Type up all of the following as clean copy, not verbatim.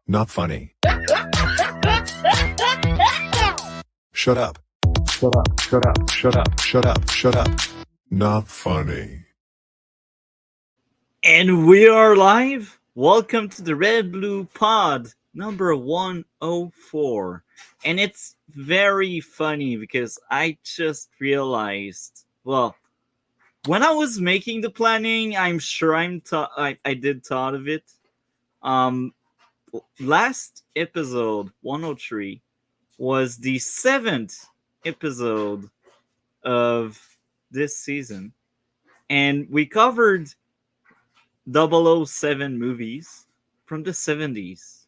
Not funny. Shut up. Shut up. Shut up. Shut up. Shut up. Shut up. Not funny. And we are live. Welcome to the Red Blue Pod number 104. And it's very funny because I just realized, well, when I was making the planning, I'm sure I did thought of it. Um Last episode 103 was the 7th episode of this season, and we covered 007 movies from the 70s.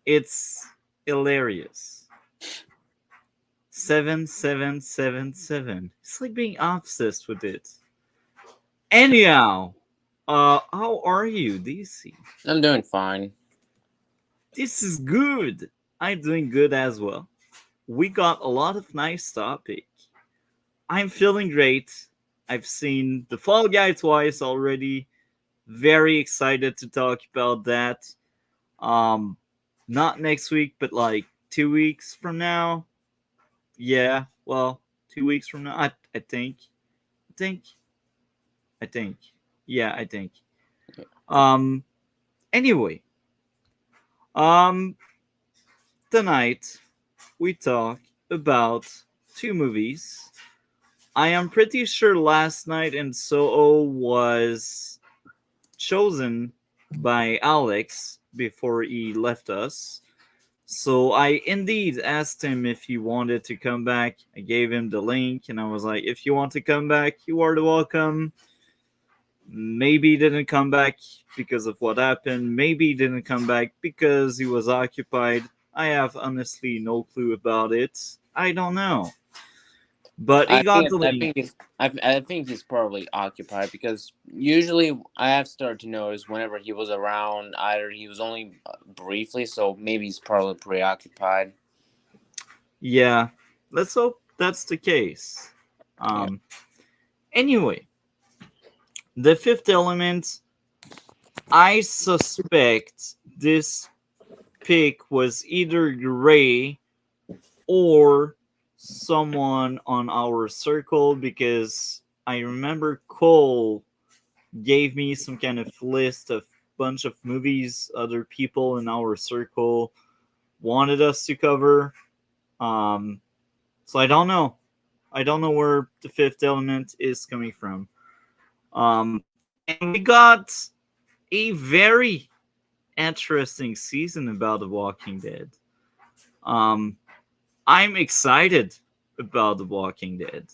It's hilarious. 7777. It's like being obsessed with it. Anyhow, how are you, DC? I'm doing fine. This is good. I'm doing good as well. We got a lot of nice topic. I'm feeling great. I've seen The Fall Guy twice already. Very excited to talk about that. Um, Not next week, but like 2 weeks from now. Yeah, well, 2 weeks from now. I think. I think. I think. Yeah, I think. Um. Anyway. Um. Tonight we talk about two movies. I am pretty sure Last Night in Soho was chosen by Alex before he left us. So I indeed asked him if he wanted to come back. I gave him the link and I was like, if you want to come back, you are the welcome. Maybe he didn't come back because of what happened. Maybe he didn't come back because he was occupied. I have honestly no clue about it. I don't know. But he I got think the I link. think he's I think he's probably occupied because usually I have started to notice whenever he was around, either he was only briefly, so maybe he's probably preoccupied. Yeah, let's hope that's the case. Yeah. Um, anyway, the fifth element, I suspect this pick was either Gray or someone on our circle because I remember Cole gave me some kind of list of bunch of movies other people in our circle wanted us to cover. Um, so I don't know. I don't know where the fifth element is coming from. And we got a very interesting season about The Walking Dead. Um, I'm excited about The Walking Dead.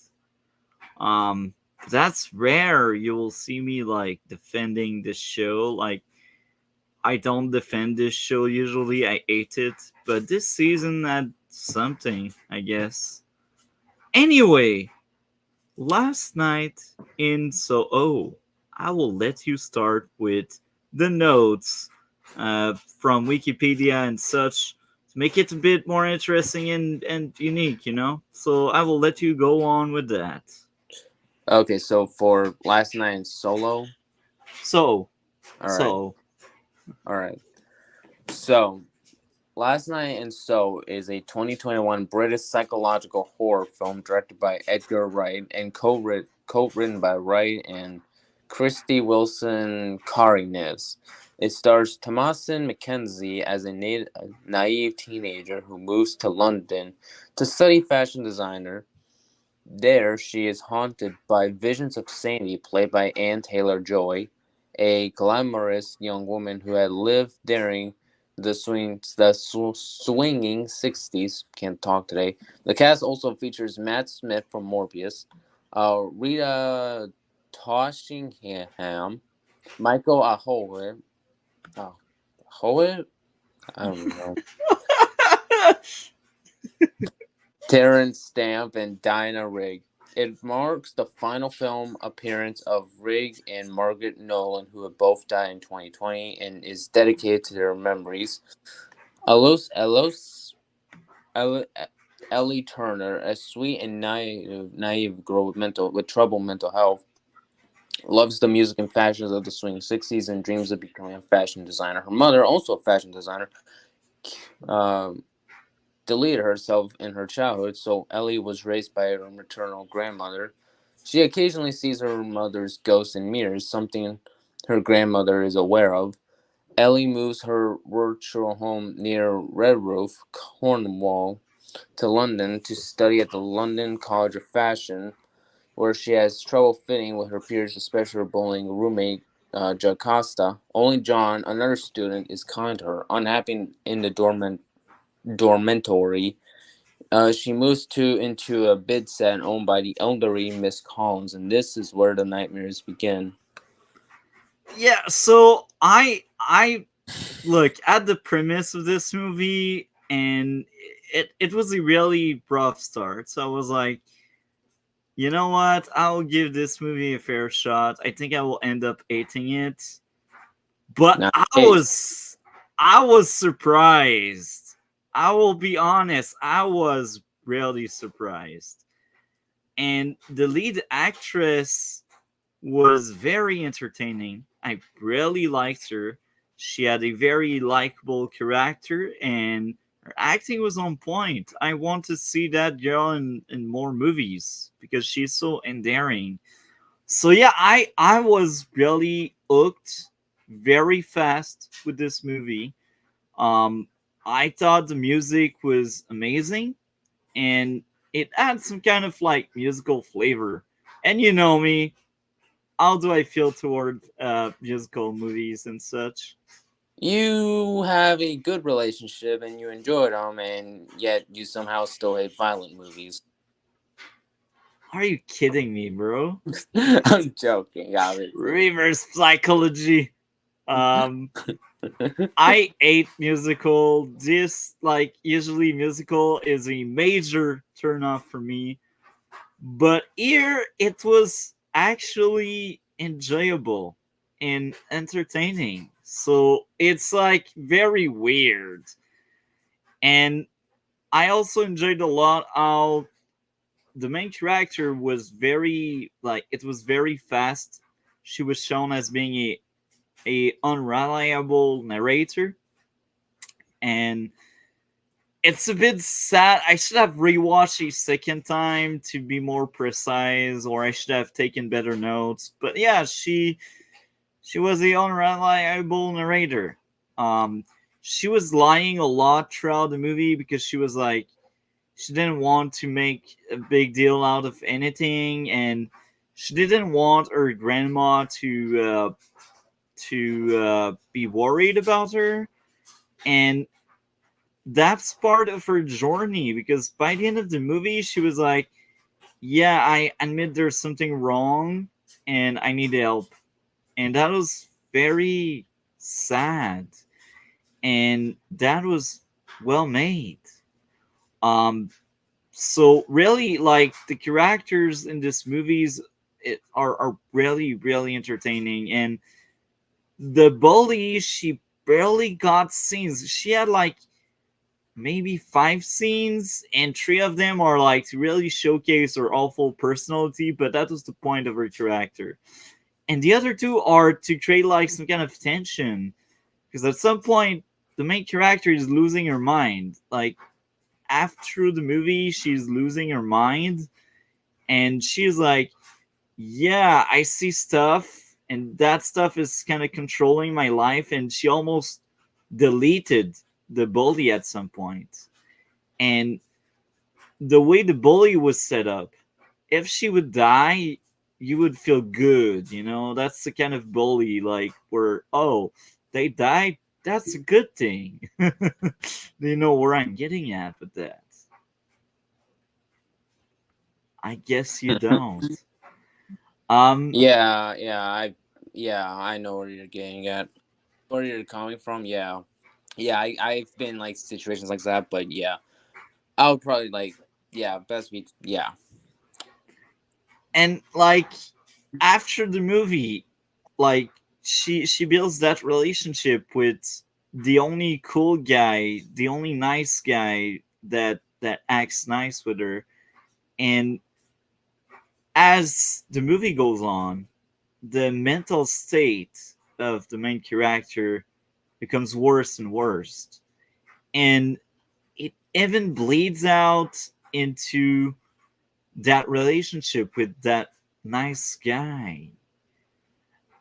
Um, that's rare. You will see me like defending this show. Like I don't defend this show usually. I hate it, but this season had something, I guess. Anyway, last night in Soho, I will let you start with the notes from Wikipedia and such to make it a bit more interesting and unique, you know? So I will let you go on with that. Okay, so for last night in Solo, So, all right, so, all right. So Last Night in So is a 2021 British psychological horror film directed by Edgar Wright and co-written by Wright and Christy Wilson Cairns. It stars Thomasin McKenzie as a naive teenager who moves to London to study fashion designer. There, she is haunted by visions of Sandy, played by Anne Taylor-Joy, a glamorous young woman who had lived during the swinging 60s. Can't talk today. The cast also features Matt Smith from Morbius, Rita Toshingham, Michael Ahoe, Ahoe? I don't know. Terrence Stamp and Dinah Rigg. It marks the final film appearance of Rigg and Margaret Nolan, who have both died in 2020, and is dedicated to their memories. Ellie Turner, a sweet and naive girl with troubled mental health, loves the music and fashions of the swing 60s, and dreams of becoming a fashion designer. Her mother, also a fashion designer, um, deleted herself in her childhood, so Ellie was raised by her maternal grandmother. She occasionally sees her mother's ghost in mirrors, something her grandmother is aware of. Ellie moves her virtual home near Redroof, Cornwall, to London to study at the London College of Fashion, where she has trouble fitting with her peers, especially her bullying roommate, Jocasta. Only John, another student, is kind to her. Unhappy in the dormitory, she moves into a bid set owned by the elderly Miss Collins, and this is where the nightmares begin. Yeah, so I look at the premise of this movie, and it was a really rough start. So I was like, you know what? I'll give this movie a fair shot. I think I will end up hating it. But Now, I hey, was I was surprised. I will be honest, I was really surprised. And the lead actress was very entertaining. I really liked her. She had a very likable character, and her acting was on point. I want to see that girl in more movies because she's so endearing. So yeah, I was really hooked very fast with this movie. Um, I thought the music was amazing, and it had some kind of like musical flavor. And you know me, how do I feel toward musical movies and such? you have a good relationship and you enjoy them, and yet you somehow still hate violent movies. Are you kidding me, bro? I'm joking, obviously. Reverse psychology. Um, I hate musical. This like usually musical is a major turnoff for me, but here it was actually enjoyable and entertaining. So it's like very weird, and I also enjoyed a lot how the main character was very like it was very fast. She was shown as being a unreliable narrator, and it's a bit sad. I should have rewatched a second time to be more precise, or I should have taken better notes. But yeah, she was the unreliable narrator. Um, she was lying a lot throughout the movie because she was like she didn't want to make a big deal out of anything, and she didn't want her grandma to be worried about her, and that's part of her journey because by the end of the movie she was like, yeah, I admit there's something wrong and I need help. And that was very sad, and that was well made. Um so really, like, the characters in this movies are really really entertaining, and the bully, she barely got scenes. She had like maybe 5 scenes, and 3 of them are like to really showcase her awful personality, but that was the point of her character. And the other two are to create like some kind of tension, because at some point the main character is losing her mind. Like, after the movie, she's losing her mind, and she's like, yeah, I see stuff, and that stuff is kind of controlling my life. And she almost deleted the bully at some point. And the way the bully was set up, if she would die, you would feel good, you know? That's the kind of bully, like, where, oh, they died, that's a good thing. Do you know where I'm getting at with that? I guess you don't. Um, Yeah, I know where you're getting at. Where you're coming from, yeah. Yeah, I've been like situations like that, but yeah. I would probably like, yeah, best be, yeah. and like after the movie, like she builds that relationship with the only cool guy, the only nice guy that acts nice with her. And as the movie goes on, the mental state of the main character becomes worse and worse, and it even bleeds out into that relationship with that nice guy.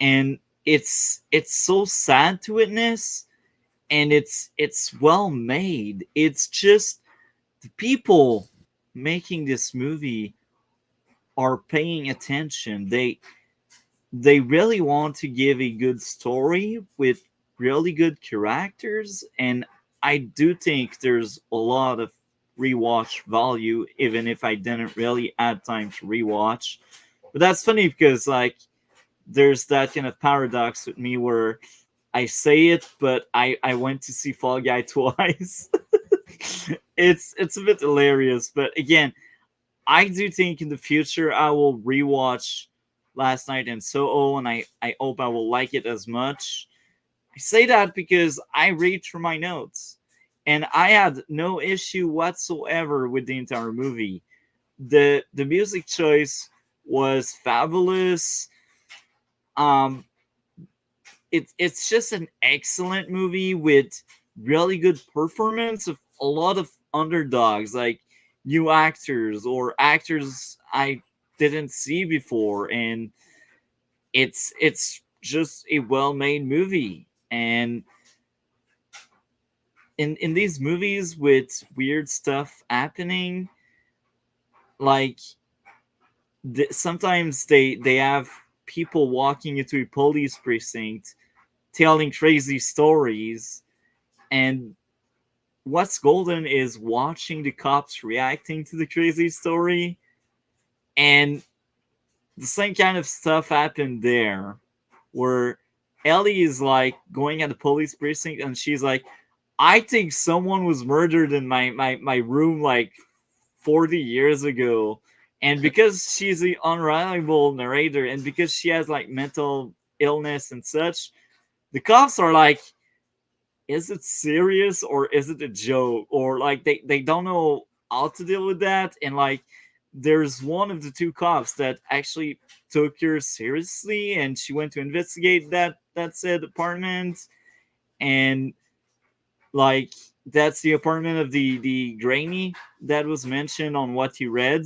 And it's so sad to witness, and it's well made. It's just the people making this movie are paying attention. They really want to give a good story with really good characters, and I do think there's a lot of rewatch value, even if I didn't really add time to rewatch. But that's funny because like there's that kind of paradox with me where I say it, but I went to see Fall Guy twice. It's a bit hilarious, but again, I do think in the future I will rewatch Last Night in Soho, and I hope I will like it as much. I say that because I read through my notes, and I had no issue whatsoever with the entire movie. The music choice was fabulous. Um, it's just an excellent movie with really good performance of a lot of underdogs, like new actors or actors I didn't see before, and it's just a well-made movie. And in these movies with weird stuff happening, like sometimes they have people walking into a police precinct telling crazy stories, and what's golden is watching the cops reacting to the crazy story. And the same kind of stuff happened there, where Ellie is like going at the police precinct, and she's like, I think someone was murdered in my room like 40 years ago. And because she's the unreliable narrator, and because she has like mental illness and such, the cops are like, is it serious or is it a joke? Or like they don't know how to deal with that. And like there's one of the two cops that actually took her seriously, and she went to investigate that said apartment. And like that's the apartment of the granny that was mentioned on what you read.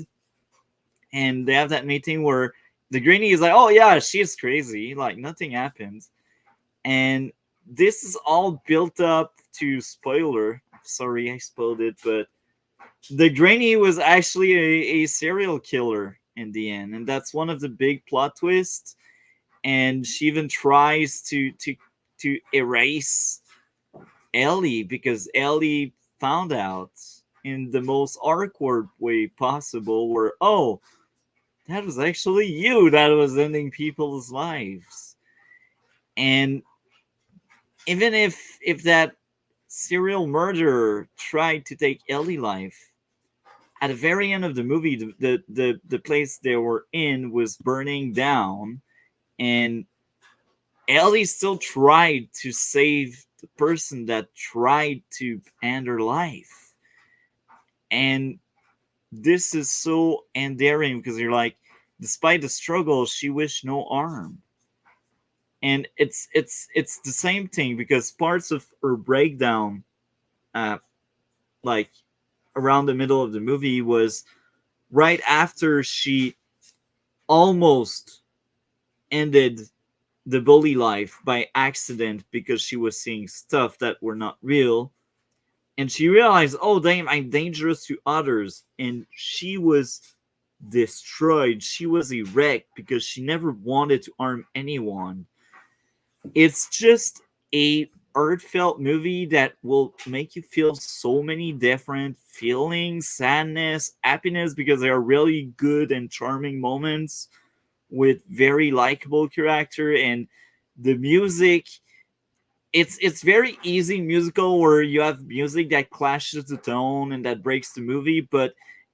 And they have that meeting where the granny is like, oh yeah, she's crazy, like nothing happened. And this is all built up to spoiler. Sorry, I spoiled it, but the granny was actually a serial killer in the end, and that's one of the big plot twists. And she even tries to erase Ellie because Ellie found out in the most awkward way possible, where oh, that was actually you that was ending people's lives. And even if that serial murderer tried to take Ellie life, at the very end of the movie, the place they were in was burning down, and Ellie still tried to save the person that tried to end her life. And this is so endearing because you're like, despite the struggle, she wished no harm. And it's the same thing because parts of her breakdown, uh, like around the middle of the movie, was right after she almost ended the bully life by accident because she was seeing stuff that were not real. And she realized, oh, damn, I'm dangerous to others. And she was destroyed. She was a wreck because she never wanted to harm anyone. It's just a heartfelt movie that will make you feel so many different feelings, sadness, happiness, because there are really good and charming moments with very likable character. And the music, it's very easy musical where you have music that clashes the tone and that breaks the movie, but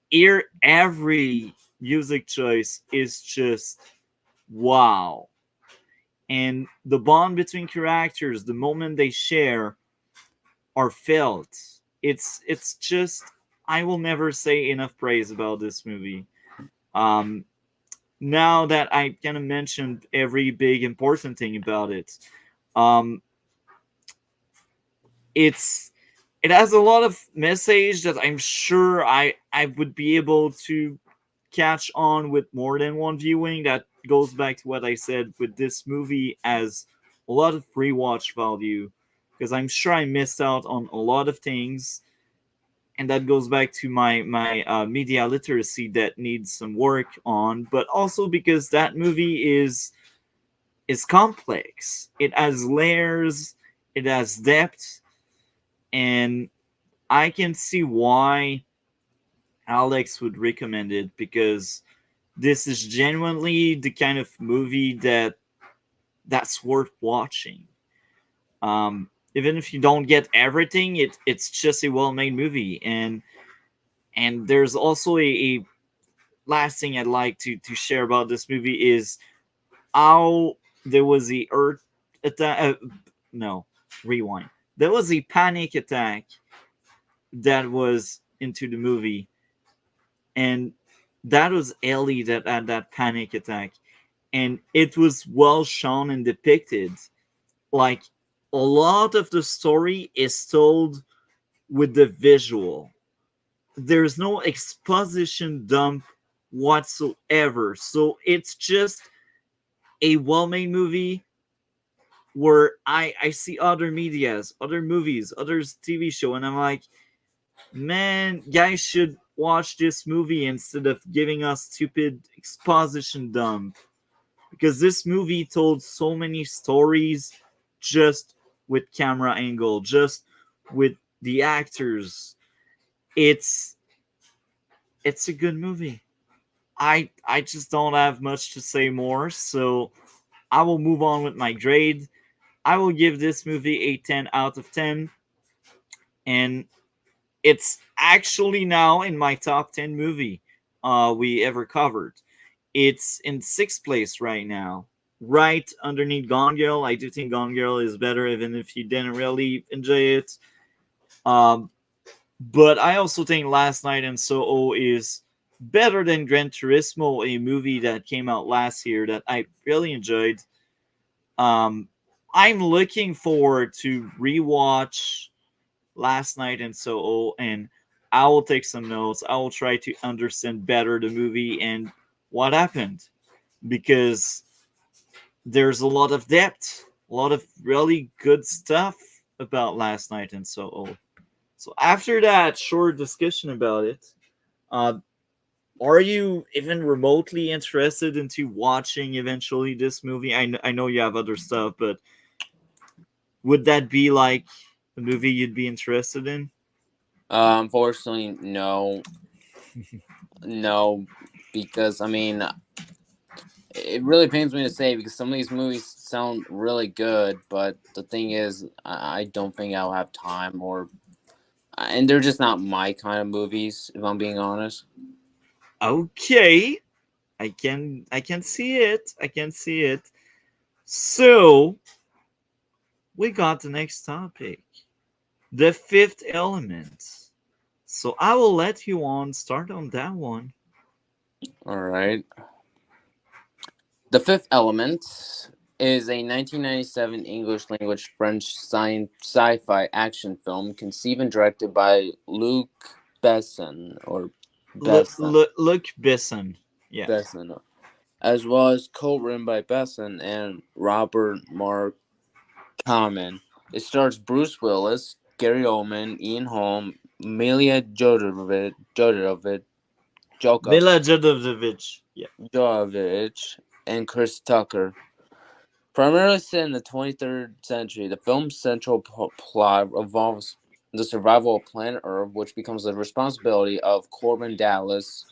here every music choice is just wow. And the bond between characters, the moment they share, are felt. It's just, I will never say enough praise about this movie. Um, now that I kind of mentioned every big important thing about it, um, it's it has a lot of message that I'm sure I would be able to catch on with more than one viewing. That goes back to what I said with this movie as a lot of rewatch value, because I'm sure I missed out on a lot of things, and that goes back to my media literacy that needs some work on, but also because that movie is complex. It has layers, it has depth, and I can see why Alex would recommend it, because this is genuinely the kind of movie that's worth watching. Even if you don't get everything, it's just a well-made movie, and there's also a last thing I'd like to share about this movie is how there was the earth attack. No, rewind. There was a panic attack that was into the movie, and that was Ellie that had that panic attack, and it was well shown and depicted. Like, a lot of the story is told with the visual. There's no exposition dump whatsoever. So it's just a well-made movie where I see other medias, other movies, other TV show, and I'm like, man, guys should watch this movie instead of giving us stupid exposition dump, because this movie told so many stories just with camera angle, just with the actors. It's it's a good movie. I just don't have much to say more, so I will move on with my grade. I will give this movie a 10 out of 10, and it's actually now in my top 10 movie we ever covered. It's in sixth place right now, right underneath Gone Girl. I do think Gone Girl is better, even if you didn't really enjoy it. Um, but I also think Last Night in Soho is better than Gran Turismo, a movie that came out last year that I really enjoyed. Um, I'm looking forward to rewatch Last Night in Soho, and I will take some notes. I will try to understand better the movie and what happened, because there's a lot of depth, a lot of really good stuff about Last Night in Soho. So after that short discussion about it, uh, are you even remotely interested into watching eventually this movie? I know you have other stuff, but would that be like a movie you'd be interested in? Unfortunately, no, no, because I mean, it really pains me to say because some of these movies sound really good, but the thing is, I don't think I'll have time, or and they're just not my kind of movies, if I'm being honest. Okay, I can see it. I can see it. So we got the next topic, the fifth element. So I will let you on start on that one. All right. The Fifth Element is a 1997 English language French sci-fi action film conceived and directed by Luc Besson or Besson. Luc Besson. Yeah. Besson, as well as co-written by Besson and Robert Mark Kamen. It stars Bruce Willis, Gary Oldman, Ian Holm, Milia Mila Jovovich. Yeah. Jovovich, and Chris Tucker. Primarily set in the 23rd century, the film's central plot involves the survival of planet Earth, which becomes the responsibility of Corbin Dallas,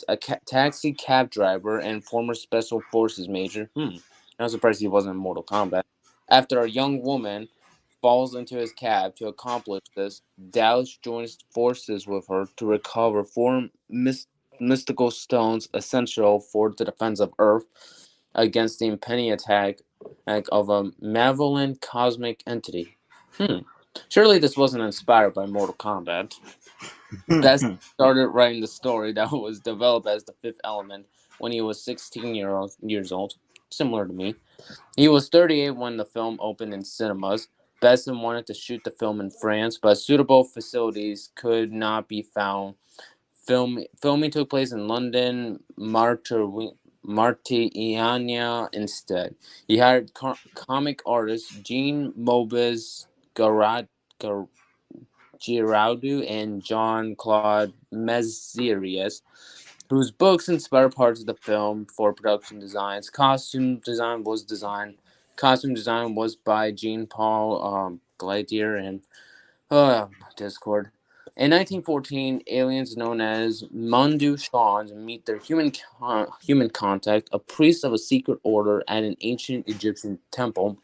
a taxi cab driver and former special forces major. I'm surprised he wasn't in Mortal Kombat. After a young woman falls into his cab to accomplish this, Dallas joins forces with her to recover four mystical stones essential for the defense of Earth against the impending attack of a malevolent cosmic entity. Surely this wasn't inspired by Mortal Kombat. Best started writing the story that was developed as the Fifth Element when he was 16 years old, similar to me. He was 38 when the film opened in cinemas. Besson wanted to shoot the film in France, but suitable facilities could not be found. Filming took place in London, Martiania instead. He hired comic artist Jean Mobis Giraudoux and Jean Claude Mézières, whose books inspired parts of the film for production designs. Costume design was by Jean Paul Gladier and Discord. In 1914, aliens known as Mandu Shans meet their human contact, a priest of a secret order at an ancient Egyptian temple.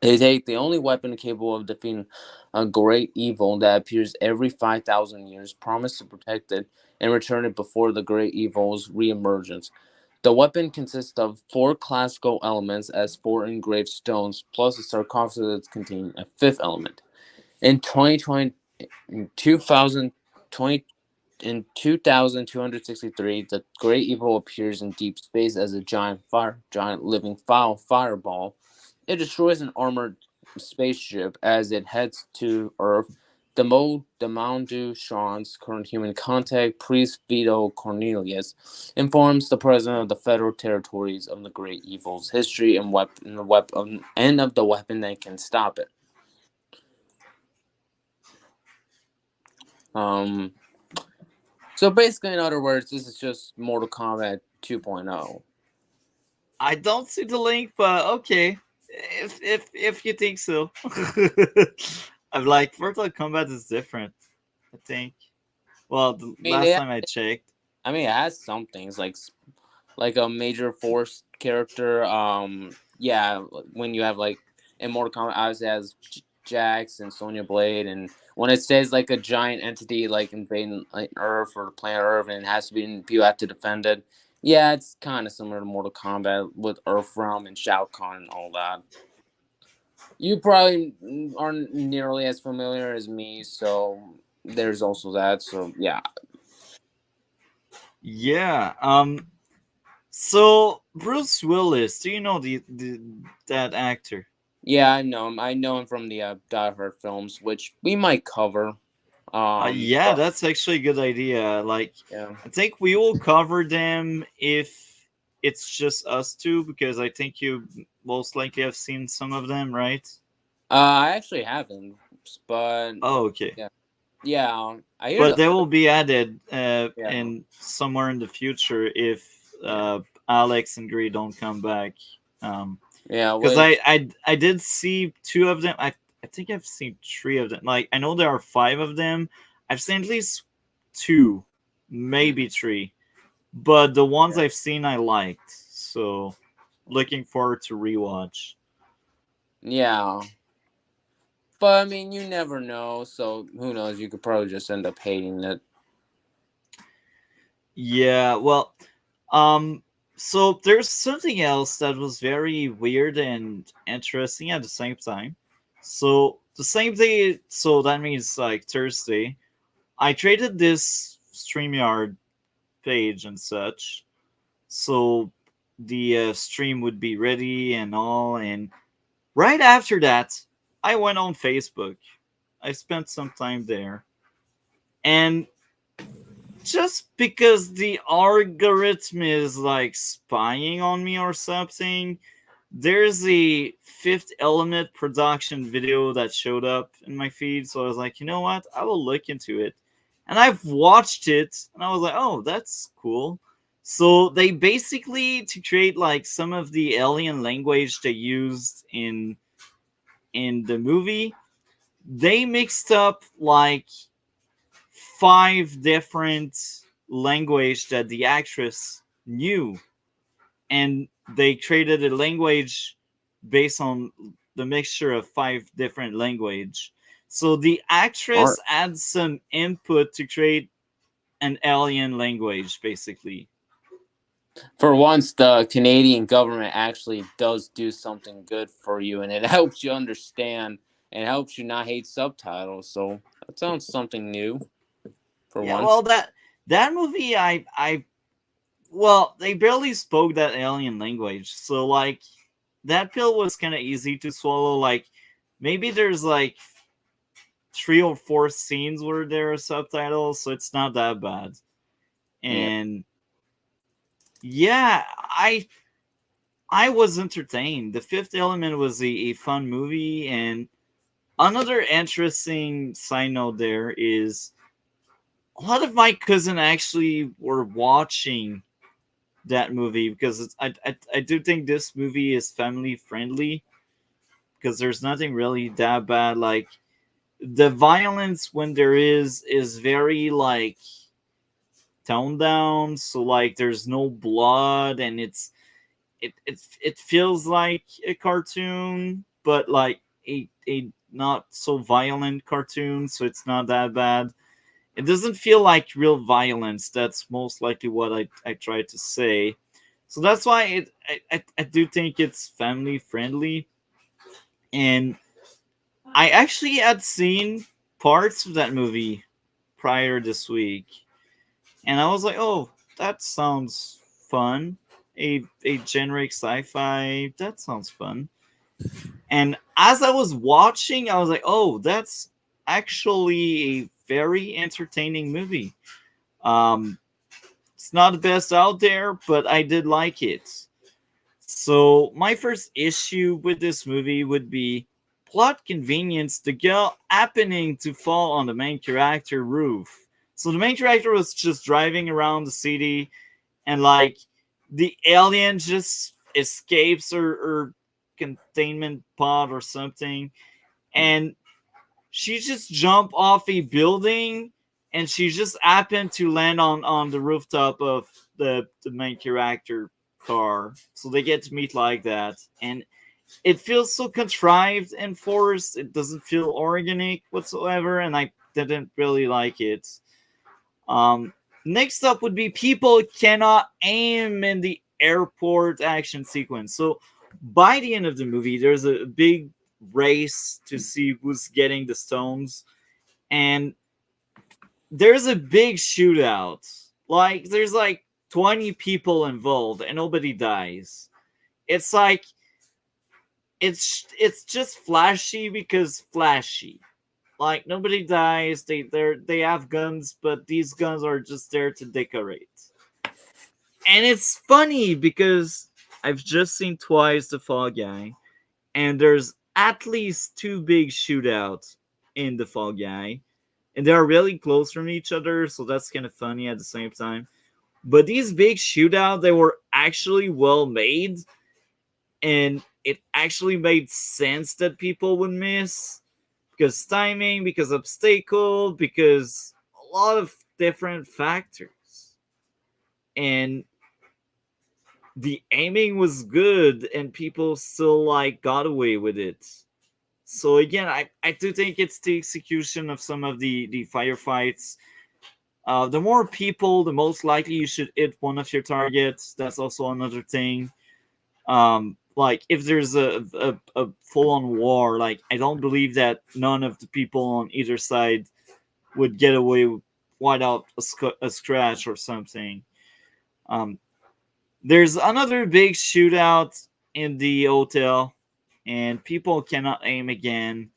They take the only weapon capable of defeating a great evil that appears every 5,000 years, promise to protect it, and return it before the great evil's reemergence. The weapon consists of four classical elements as four engraved stones, plus a sarcophagus containing a fifth element. In 2020, in 2020, in 2263, the great evil appears in deep space as a giant living fireball. It destroys an armored spaceship as it heads to Earth. The Moundu Sean's current human contact, Priest Vito Cornelius, informs the president of the federal territories of the great evil's history and of the weapon that can stop it. So basically, in other words, this is just Mortal Kombat 2.0. I don't see the link, but okay, if you think so. I'm like Mortal Kombat is different. I think. Well, the I mean, last time I checked. it has some things like a major force character. Yeah, when you have like in Mortal Kombat, obviously has Jax and Sonya Blade, and when it says like a giant entity like invading like Earth or planet Earth, and it has to be and people have to defend it. Yeah, it's kind of similar to Mortal Kombat with Earthrealm and Shao Kahn and all that. You probably aren't nearly as familiar as me, so there's also that. So yeah, Yeah. So Bruce Willis, do you know the that actor? yeah, I know him. I know him from the Die Hard films, which we might cover. Yeah, But that's actually a good idea. Like, yeah, I think we will cover them if it's just us two, because I think you most likely have seen some of them, right? I actually haven't, but Oh, okay. yeah, yeah, I hear But the they will be added yeah, in somewhere in the future if Alex and Gree don't come back. yeah, Because which I did see two of them. I think I've seen three of them. Like, I know there are five of them. I've seen at least two, maybe three. But the ones yeah, I've seen I liked. So looking forward to rewatch. yeah. But I mean, you never know. So who knows? You could probably just end up hating it. Yeah, well, um, so there's something else that was very weird and interesting at the same time. So the same day, so that means like Thursday, I traded this StreamYard page and such, so the stream would be ready and all. And right after that, I went on Facebook. I spent some time there, and just because the algorithm is like spying on me or something, there's a Fifth Element production video that showed up in my feed. So I was like, you know what? I will look into it. And I've watched it and I was like, oh, that's cool. So they basically, to create like some of the alien language they used in the movie, they mixed up like five different language that the actress knew, and they created a language based on the mixture of five different language. So the actress Or adds some input to create an alien language, basically. for once, the Canadian government actually does do something good for you, and it helps you understand and helps you not hate subtitles. So that sounds something new for Yeah, well, once. that movie, I well, they barely spoke that alien language, so like that pill was kind of easy to swallow. Like maybe there's like 3 or 4 scenes where there are subtitles, so it's not that bad. Yeah. And yeah, I was entertained. The Fifth Element was a fun movie, and another interesting side note there is a lot of my cousin actually were watching that movie because I do think this movie is family friendly because there's nothing really that bad. Like the violence when there is very like toned down, so like there's no blood and it feels like a cartoon, but like a not so violent cartoon, so it's not that bad. It doesn't feel like real violence. That's most likely what I tried to say. So that's why I do think it's family friendly. And I actually had seen parts of that movie prior this week. And I was like, oh, that sounds fun. A generic sci-fi, that sounds fun. And as I was watching, I was like, oh, that's actually a very entertaining movie. Um, it's not the best out there, but I did like it. So my first issue with this movie would be plot convenience. The girl happening to fall on the main character roof. So the main character was just driving around the city, and like the alien just escapes her containment pod or something, and she just jumped off a building, and she just happened to land on the rooftop of the main character car, so they get to meet like that. And it feels so contrived and forced. It doesn't feel organic whatsoever, and I didn't really like it. um Next up would be people cannot aim in the airport action sequence. So by the end of the movie, there's a big race to see who's getting the stones, and there's a big shootout. Like there's like 20 people involved and nobody dies. It's like it's just flashy because flashy. Like nobody dies. They have guns, but these guns are just there to decorate. And it's funny because I've just seen twice the Fall Guy, and there's at least 2 big shootouts in the Fall Guy, and they are really close from each other, so that's kind of funny at the same time. But these big shootouts, they were actually well made, and it actually made sense that people would miss because timing, because obstacle, because a lot of different factors. And the aiming was good and people still like got away with it. So again, I do think it's the execution of some of the firefights. The more people, the most likely you should hit one of your targets. That's also another thing. Like if there's a full-on war, like I don't believe that none of the people on either side would get away without a scratch or something. Um, there's another big shootout in the hotel, and people cannot aim again.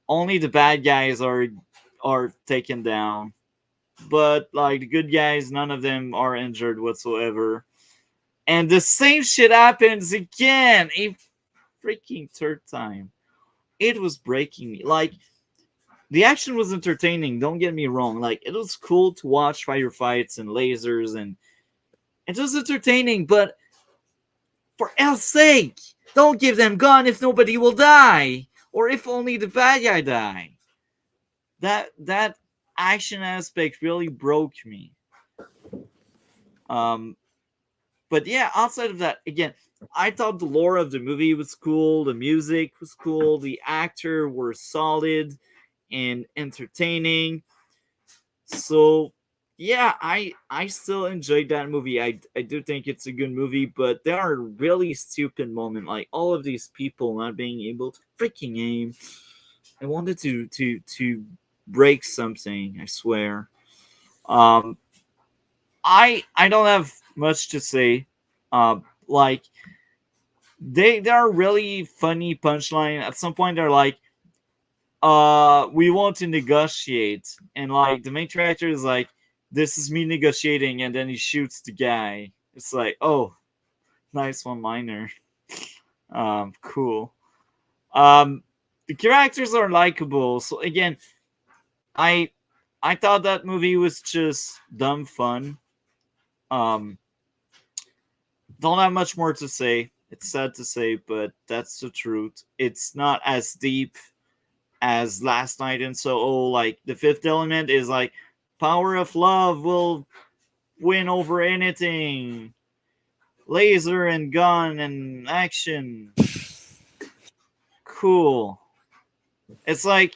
Only the bad guys are taken down, but like the good guys, none of them are injured whatsoever. And the same shit happens again, a freaking third time. It was breaking me. Like the action was entertaining. Don't get me wrong. Like it was cool to watch firefights and lasers, and it was entertaining. But for hell's sake, don't give them gun if nobody will die, or if only the bad guy die. That action aspect really broke me. Um, but yeah, outside of that, again, I thought the lore of the movie was cool. The music was cool. The actor were solid and entertaining. So yeah, I still enjoyed that movie. I do think it's a good movie, but there are really stupid moments, like all of these people not being able to freaking aim. I wanted to break something, I swear. Um I don't have much to say. Like they are really funny punchline. At some point, they're like, we want to negotiate, and like the main character is like, this is me negotiating, and then he shoots the guy. It's like, oh, nice one liner. Cool. The characters are likable. So again, I I thought that movie was just dumb fun. Um, don't have much more to say. It's sad to say, but that's the truth. It's not as deep as Last Night in Soho. Like the Fifth Element is like, power of love will win over anything. Laser and gun and action. Cool. It's like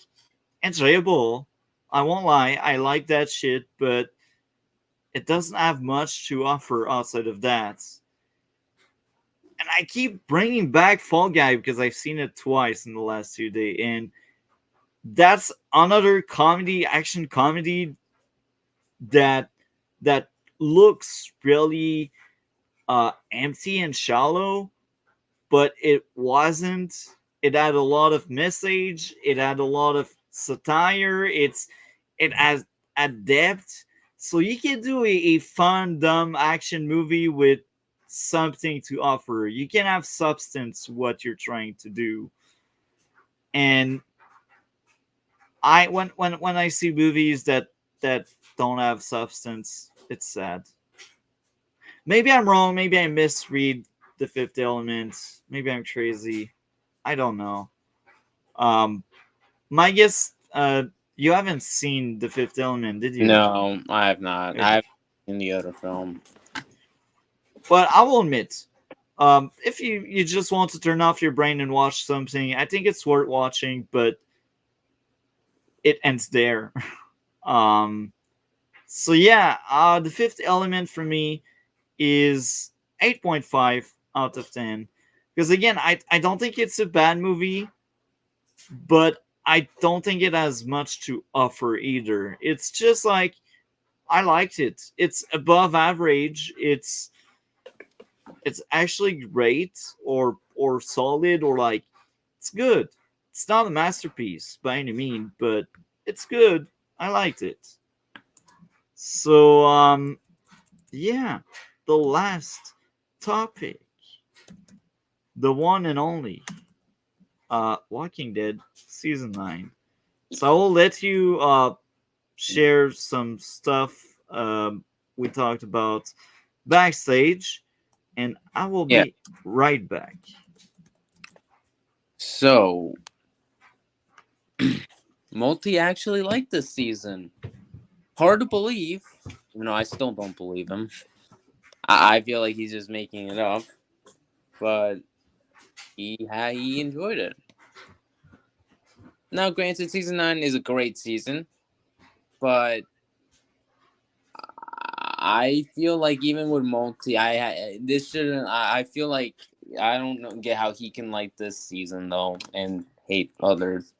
enjoyable. I won't lie, I like that shit, but it doesn't have much to offer outside of that. And I keep bringing back Fall Guy because I've seen it twice in the last 2 days, and that's another comedy, action comedy that that looks really empty and shallow, but it wasn't. It had a lot of message. It had a lot of satire. It has a depth. So you can do a fun, dumb action movie with something to offer. You can have substance what you're trying to do. And I when I see movies that don't have substance, it's sad. Maybe I'm wrong. Maybe I misread the Fifth Element. Maybe I'm crazy. I don't know. Um, my guess. You haven't seen the Fifth Element, did you? No, I have not. I Okay. haven't seen the other film. But I will admit, if you just want to turn off your brain and watch something, I think it's worth watching. But it ends there. um, so yeah, the Fifth Element for me is 8.5 out of 10. Because again, I don't think it's a bad movie, but I don't think it has much to offer either. It's just like, I liked it. It's above average. It's actually great or solid or like, it's good. It's not a masterpiece by any means, but it's good. I liked it. So yeah, the last topic, the one and only Walking Dead season 9. So I will let you share some stuff we talked about backstage, and I will Yeah. be right back. So, Multi actually liked this season. Hard to believe. I still don't believe him. I feel like he's just making it up. But he enjoyed it. Now, granted, season 9 is a great season, but I feel like even with Multi, this shouldn't. I feel like I don't get how he can like this season though and hate others.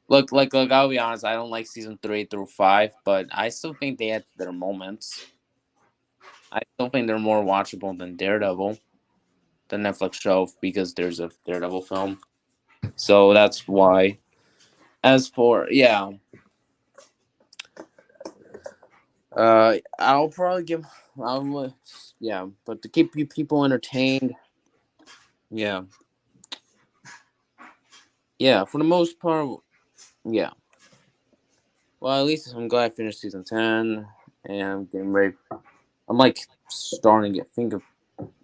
Look, I'll be honest. I don't like season 3 through 5, but I still think they had their moments. I still think they're more watchable than Daredevil, the Netflix show, because there's a Daredevil film. So that's why. As for I'll probably give. But to keep you people entertained, yeah, for the most part, yeah. Well, at least I'm glad I finished season 10, and I'm getting ready. I'm like starting to think of.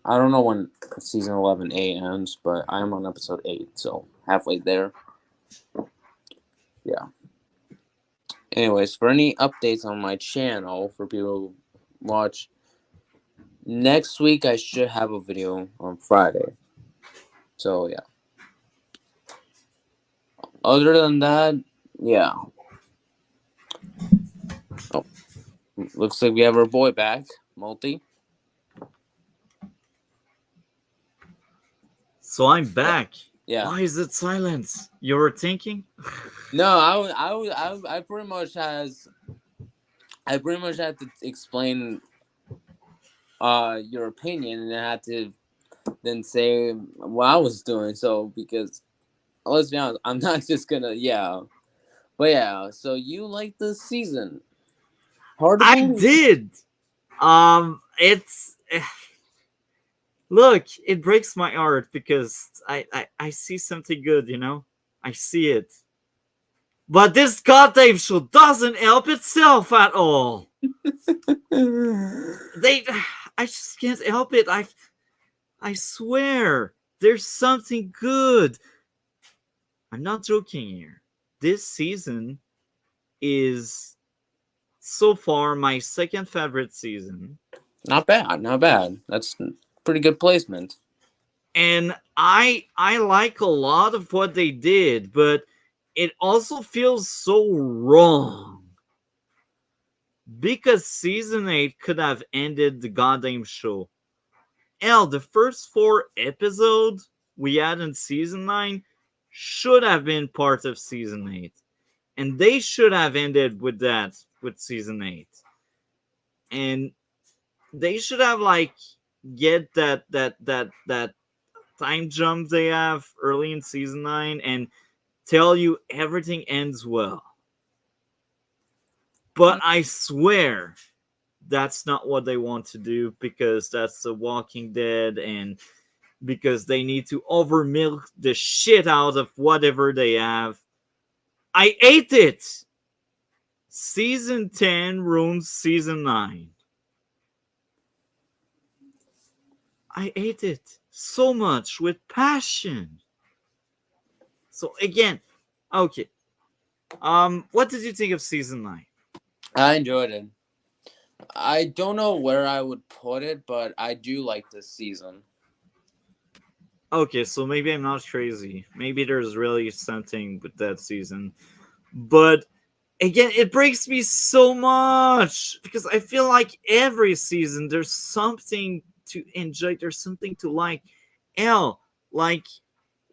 I don't know when season 11A ends, but I'm on episode 8, so halfway there. Yeah. Anyways, for any updates on my channel for people who watch, next week I should have a video on Friday. So yeah. Other than that, yeah. Oh, looks like we have our boy back, Multi. So I'm back. Yeah. Why is it silence? You were thinking? No, I pretty much had to explain your opinion, and I had to then say what I was doing. So because let's be honest, I'm not just gonna but yeah. So you like this season? Hard to I believe. did. It's look, it breaks my heart because I see something good, you know. I see it, but this goddamn show doesn't help itself at all. They, I just can't help it. I swear, there's something good. I'm not joking here. This season is so far my second favorite season, Not bad, not bad. That's pretty good placement. and I like a lot of what they did, but it also feels so wrong because season 8 could have ended the goddamn show. Hell, the first 4 episodes we had in season 9 should have been part of season 8, and they should have ended with that, with season 8, and they should have like get that time jump they have early in season 9 and tell you everything ends well. But I swear that's not what they want to do because that's The Walking Dead, and because they need to over milk the shit out of whatever they have. I ate it. Season 10 ruins season 9. I ate it so much with passion. So again, okay. What did you think of season 9? I enjoyed it. I don't know where I would put it, but I do like this season. Okay, so maybe I'm not crazy. Maybe there's really something with that season. But again, it breaks me so much because I feel like every season there's something to enjoy, there's something to like. Hell, like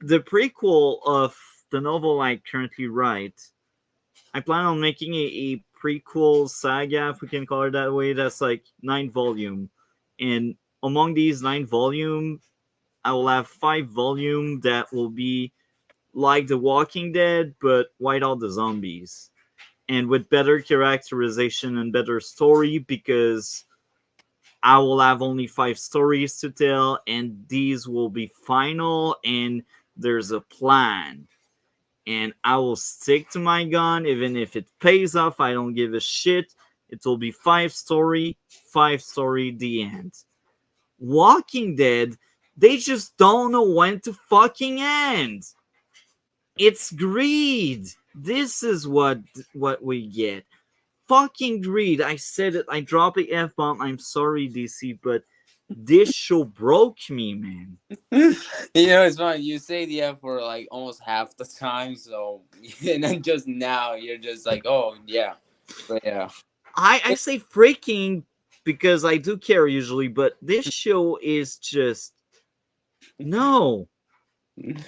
the prequel of the novel I currently write, I plan on making a prequel saga, if we can call it that way, that's like 9 volume. And among these 9 volume, I will have 5 volume that will be like The Walking Dead, but white out the zombies. And with better characterization and better story, because I will have only 5 stories to tell, and these will be final, and there's a plan. And I will stick to my gun, even if it pays off, I don't give a shit. It will be 5 story, 5 story, the end. Walking Dead, they just don't know when to fucking end. It's greed. This is what we get. Fucking greed. I said it. I dropped the F bomb. I'm sorry, DC, but this show broke me, man. It's funny. You say the F for like almost half the time, so and then just now you're just like, oh yeah, but yeah. I say freaking because I do care usually, but this show is just no. And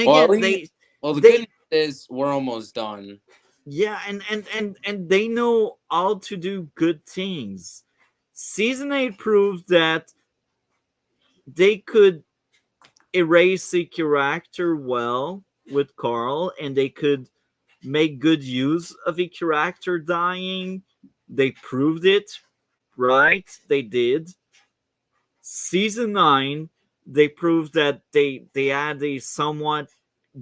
Well, at again, least, the good they news is we're almost done. yeah, and they know how to do good things. Season 8 proved that they could erase a character well with Carl, and they could make good use of a character dying. They proved it, right? They did. Season 9, they proved that they had a somewhat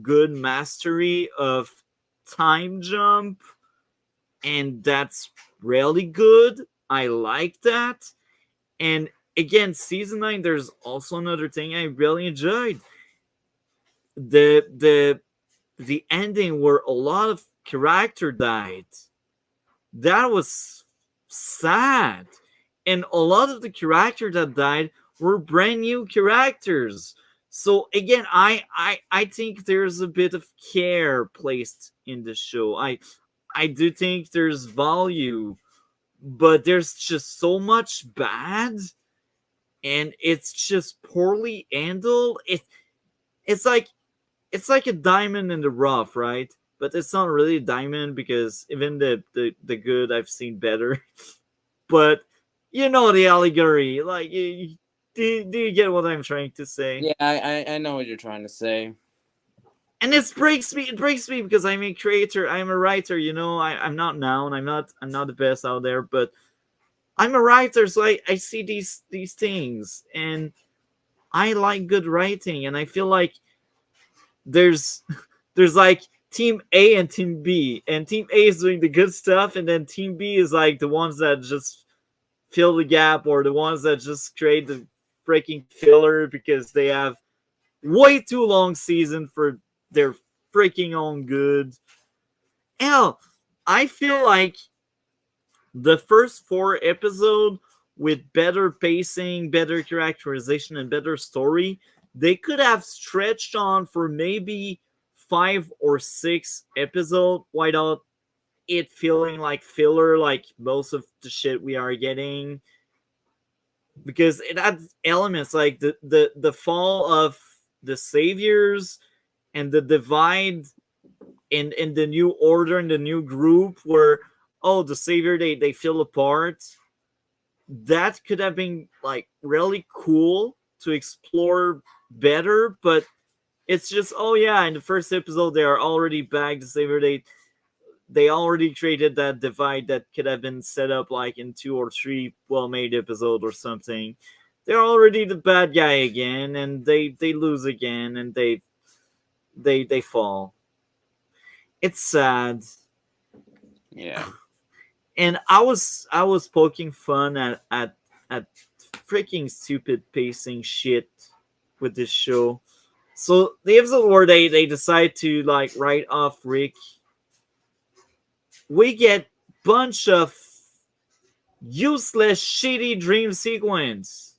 good mastery of time jump, and that's really good. I like that. And again, season 9, there's also another thing I really enjoyed. The ending where a lot of character died. That was sad. And a lot of the characters that died were brand new characters. So again, I think there's a bit of care placed in the show. I do think there's value, but there's just so much bad, and it's just poorly handled. It's like it's like a diamond in the rough, right? But it's not really a diamond because even the good I've seen better. But You know the allegory. Like, do you get what I'm trying to say? Yeah, I know what you're trying to say. And it breaks me. It breaks me because I'm a creator. I'm a writer. You know, I'm not known. I'm not the best out there, but I'm a writer. So I see these things, and I like good writing, and I feel like there's there's like team A and team B, and team A is doing the good stuff, and then team B is like the ones that just fill the gap, or the ones that just create the freaking filler because they have way too long season for their freaking own good. Hell, I feel like the first 4 episodes with better pacing, better characterization, and better story, they could have stretched on for maybe 5 or 6 episodes without it feeling like filler, like most of the shit we are getting. Because it adds elements like the fall of the saviors and the divide in the new order and the new group where, oh, the savior, they fell apart. That could have been like really cool to explore better, but it's just, oh yeah, in the first episode they are already back. The savior, they already created that divide that could have been set up like in 2 or 3 well-made episodes or something. They're already the bad guy again, and they lose again, and they fall. It's sad. Yeah. And I was poking fun at freaking stupid pacing shit with this show. So the episode where they decide to like write off Rick, we get bunch of useless shitty dream sequence.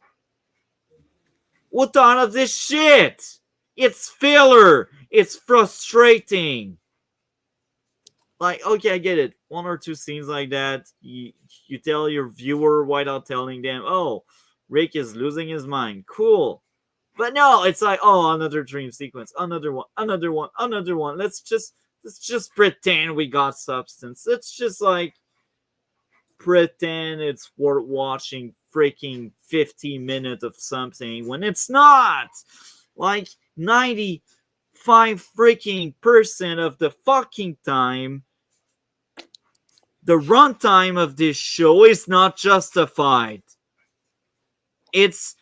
What ton of this shit? It's filler. It's frustrating. Like, okay, I get it. 1 or 2 scenes like that, you tell your viewer without telling them, oh, Rick is losing his mind. Cool. But no, it's like, oh, another dream sequence, another one, another one, another one. Let's just pretend we got substance. Let's just like pretend it's worth watching freaking 15 minutes of something when it's not. Like 95 freaking percent of the fucking time, the runtime of this show is not justified. It's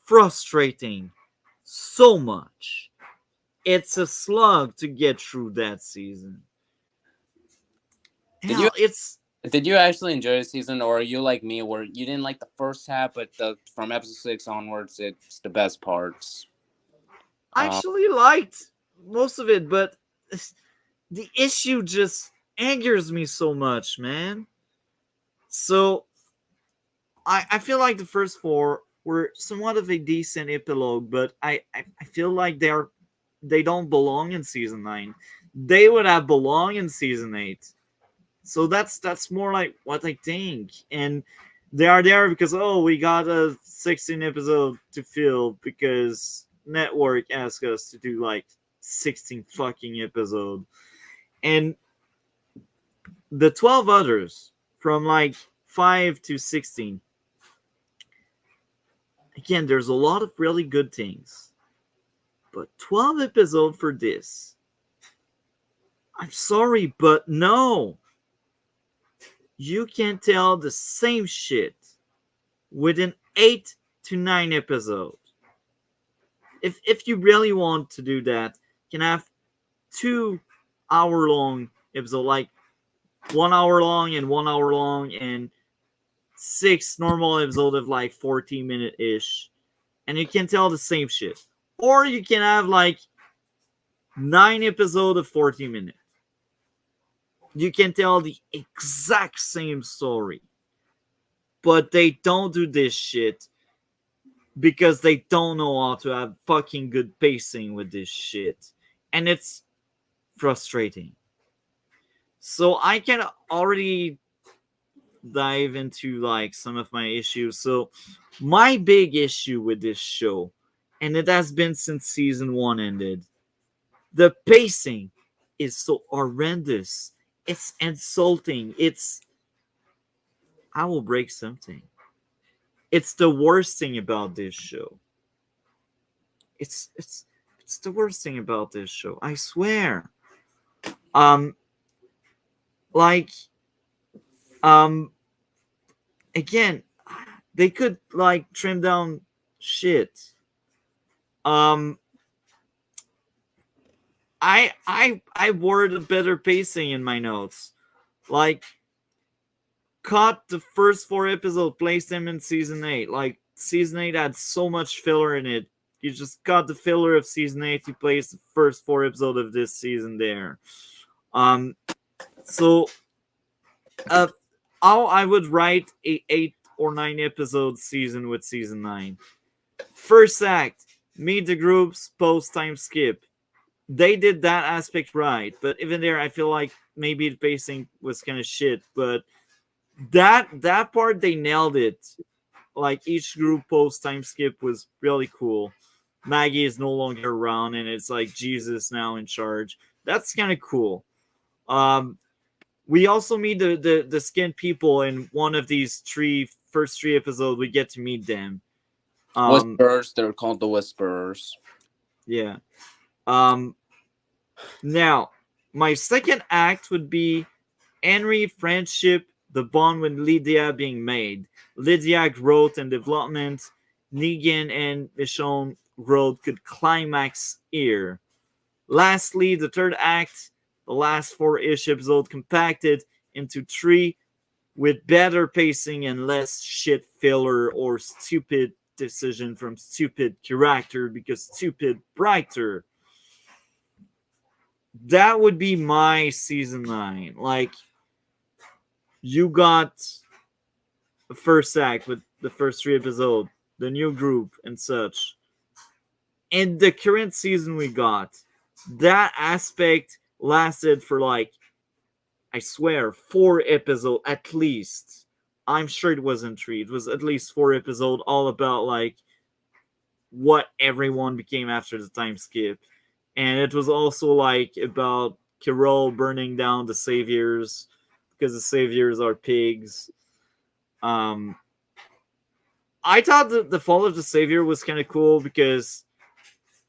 frustrating so much. It's a slug to get through that season. Did you Hell, it's did you actually enjoy the season, or are you like me, where you didn't like the first half, but from episode 6 onwards, it's the best parts? I Um, actually liked most of it, but the issue just angers me so much, man. So I feel like the first 4 were somewhat of a decent epilogue, but I feel like they don't belong in season 9. They would have belonged in season 8. So that's more like what I think. And they are there because, oh, we got a 16 episode to fill because network asked us to do like 16 fucking episode. And the 12 others from like 5 to 16, again, there's a lot of really good things, but 12 episode for this, I'm sorry, but no, you can't tell the same shit within 8 to 9 episodes. If you really want to do that, you can have 2 hour long episode, like 1 hour long and 1 hour long, and 6 normal episodes of like 14-minute ish, and you can tell the same shit. Or you can have like 9 episodes of 14 minutes. You can tell the exact same story, but they don't do this shit because they don't know how to have fucking good pacing with this shit, and it's frustrating. So I can already dive into like some of my issues. So my big issue with this show, and it has been since season 1 ended, the pacing is so horrendous. It's insulting. It's, I will break something. It's the worst thing about this show. It's the worst thing about this show. I swear. Um, like, um, again, they could like trim down shit. Um, I word a better pacing in my notes. Like, cut the first 4 episodes, place them in season 8. Like, season 8 had so much filler in it. You just cut the filler of season 8, you place the first 4 episodes of this season there. So how I would write a 8 or 9 episode season with season 9. First act, meet the groups, post time skip. They did that aspect right, but even there, I feel like maybe the pacing was kind of shit. But that part they nailed it. Like, each group post time skip was really cool. Maggie is no longer around, and it's like Jesus now in charge. That's kind of cool. We also meet the skin people in one of these first three episodes. We get to meet them. Whisperers, they're called the Whisperers. Yeah. Now, my second act would be Henry friendship, the bond with Lydia being made. Lydia growth and development. Negan and Michonne growth could climax here. Lastly, the third act, the last 4-ish episodes compacted into 3 with better pacing and less shit filler or stupid decision from stupid character because stupid brighter. That would be my season 9. Like, you got the first act with the first 3 episodes, the new group and such. And the current season we got, that aspect lasted for like, I swear, 4 episodes at least. I'm sure it wasn't 3. It was at least 4 episodes all about like what everyone became after the time skip. And it was also like about Carol burning down the saviors because the saviors are pigs. I thought that the fall of the savior was kind of cool because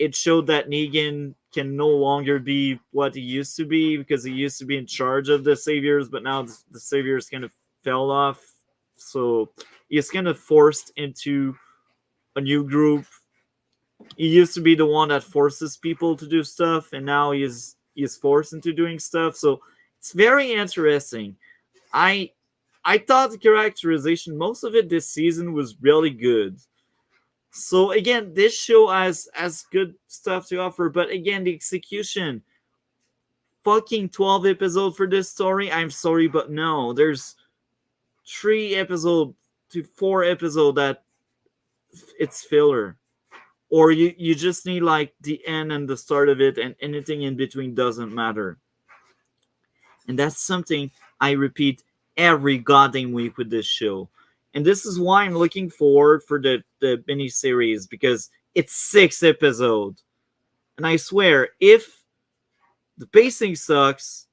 it showed that Negan can no longer be what he used to be because he used to be in charge of the saviors, but now the saviors kind of fell off. So he's kind of forced into a new group. He used to be the one that forces people to do stuff, and now he's forced into doing stuff. So it's very interesting. I thought the characterization, most of it this season, was really good. So again, this show has good stuff to offer, but again, the execution, fucking 12 episodes for this story. I'm sorry, but no, there's 3 episodes to 4 episodes that it's filler, or you just need like the end and the start of it, and anything in between doesn't matter. And that's something I repeat every goddamn week with this show. And this is why I'm looking forward for the mini series, because it's 6 episodes. And I swear, if the pacing sucks,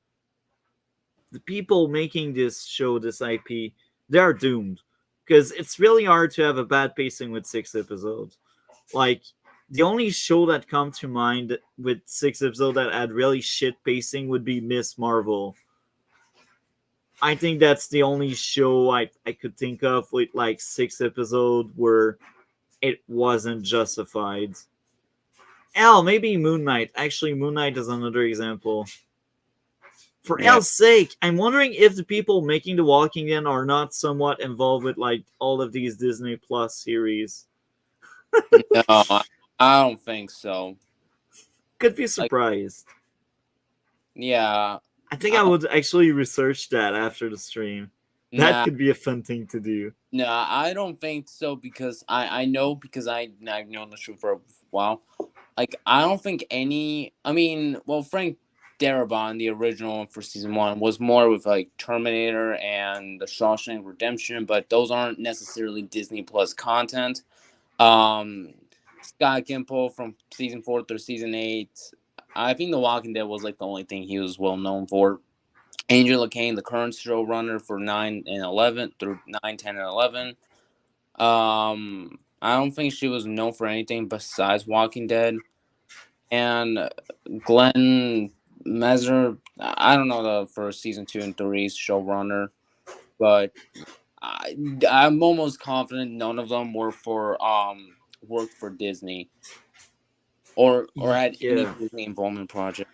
the people making this show, this IP, they're doomed. Because it's really hard to have a bad pacing with 6 episodes. Like, the only show that comes to mind with 6 episodes that had really shit pacing would be Miss Marvel. I think that's the only show I could think of with like 6 episodes where it wasn't justified. Maybe Moon Knight. Actually, Moon Knight is another example. For L's sake, I'm wondering if the people making The Walking Dead are not somewhat involved with like all of these Disney Plus series. No, I don't think so. Could be surprised. Yeah. I think I would actually research that after the stream. That could be a fun thing to do. No, I don't think so because I know, because I've known the show for a while. Like, I don't think any. I mean, well, Frank Darabont, the original one for season 1, was more with like Terminator and the Shawshank Redemption, but those aren't necessarily Disney Plus content. Scott Gimple from season 4 through season 8. I think The Walking Dead was like the only thing he was well known for. Angela Kane, the current showrunner for 9 and 11 through 9, 10, and 11. I don't think she was known for anything besides Walking Dead. And Glenn Messer, I don't know the for season 2 and 3's showrunner, but I'm almost confident none of them were for worked for Disney or had any Yeah. Disney involvement project.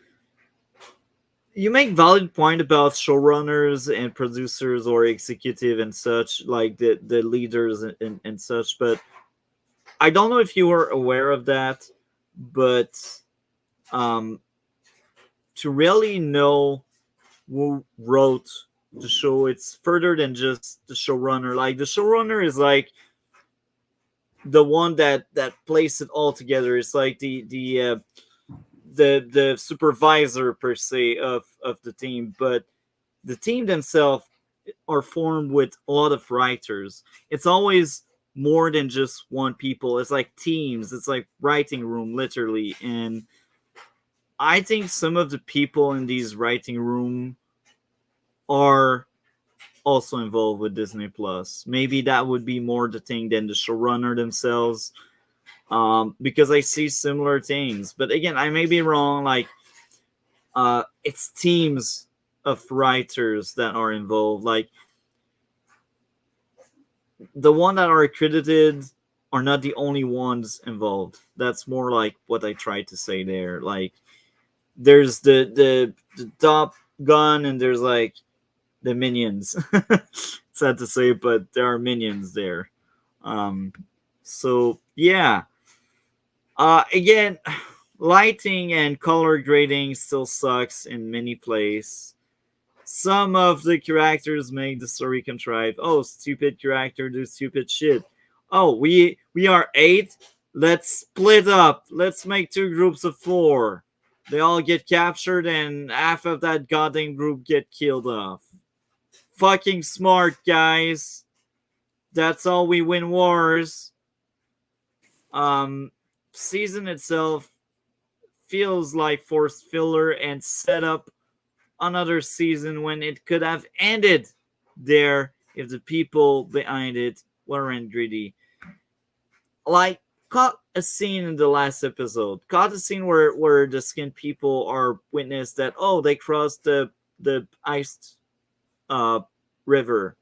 You make valid point about showrunners and producers or executive and such, like the leaders and such, but I don't know if you were aware of that, but um, to really know who wrote the show, it's further than just the showrunner. Like the showrunner is like the one that placed it all together. It's like the supervisor per se of the team, but the team themselves are formed with a lot of writers. It's always more than just one people. It's like teams. It's like writing room, literally. And I think some of the people in these writing room are also involved with Disney Plus. Maybe that would be more the thing than the showrunner themselves. Because I see similar things. But again, I may be wrong. Like, it's teams of writers that are involved. Like, the one that are accredited are not the only ones involved. That's more like what I tried to say there. Like, there's the top gun and there's like the minions. Sad to say, but there are minions there. Um, so yeah. Again, lighting and color grading still sucks in many places. Some of the characters make the story contrived. Oh, stupid character do stupid shit. Oh, we are 8. Let's split up. Let's make 2 groups of 4. They all get captured and half of that goddamn group get killed off. Fucking smart, guys. That's how we win wars. Um, Season itself feels like forced filler and set up another season when it could have ended there if the people behind it weren't greedy. Like, caught a scene in the last episode. Caught a scene where the skin people are witness that, oh, they crossed the iced river.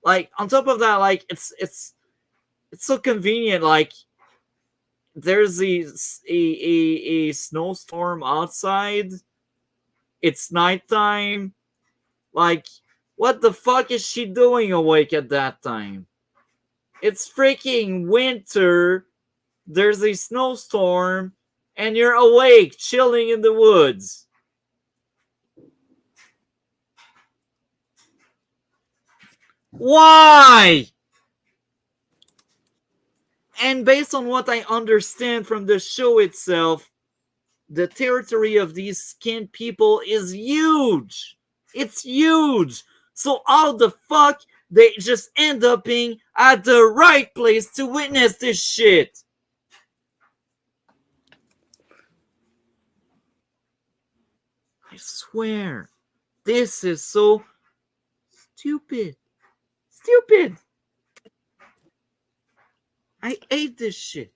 Like, on top of that, like, it's so convenient. Like, there's a snowstorm outside. It's nighttime. Like, what the fuck is she doing awake at that time? It's freaking winter. There's a snowstorm, and you're awake, chilling in the woods. Why? And based on what I understand from the show itself, the territory of these skinned people is huge. It's huge. So how the fuck they just end up being at the right place to witness this shit? I swear, this is so stupid. Stupid. I hate this shit.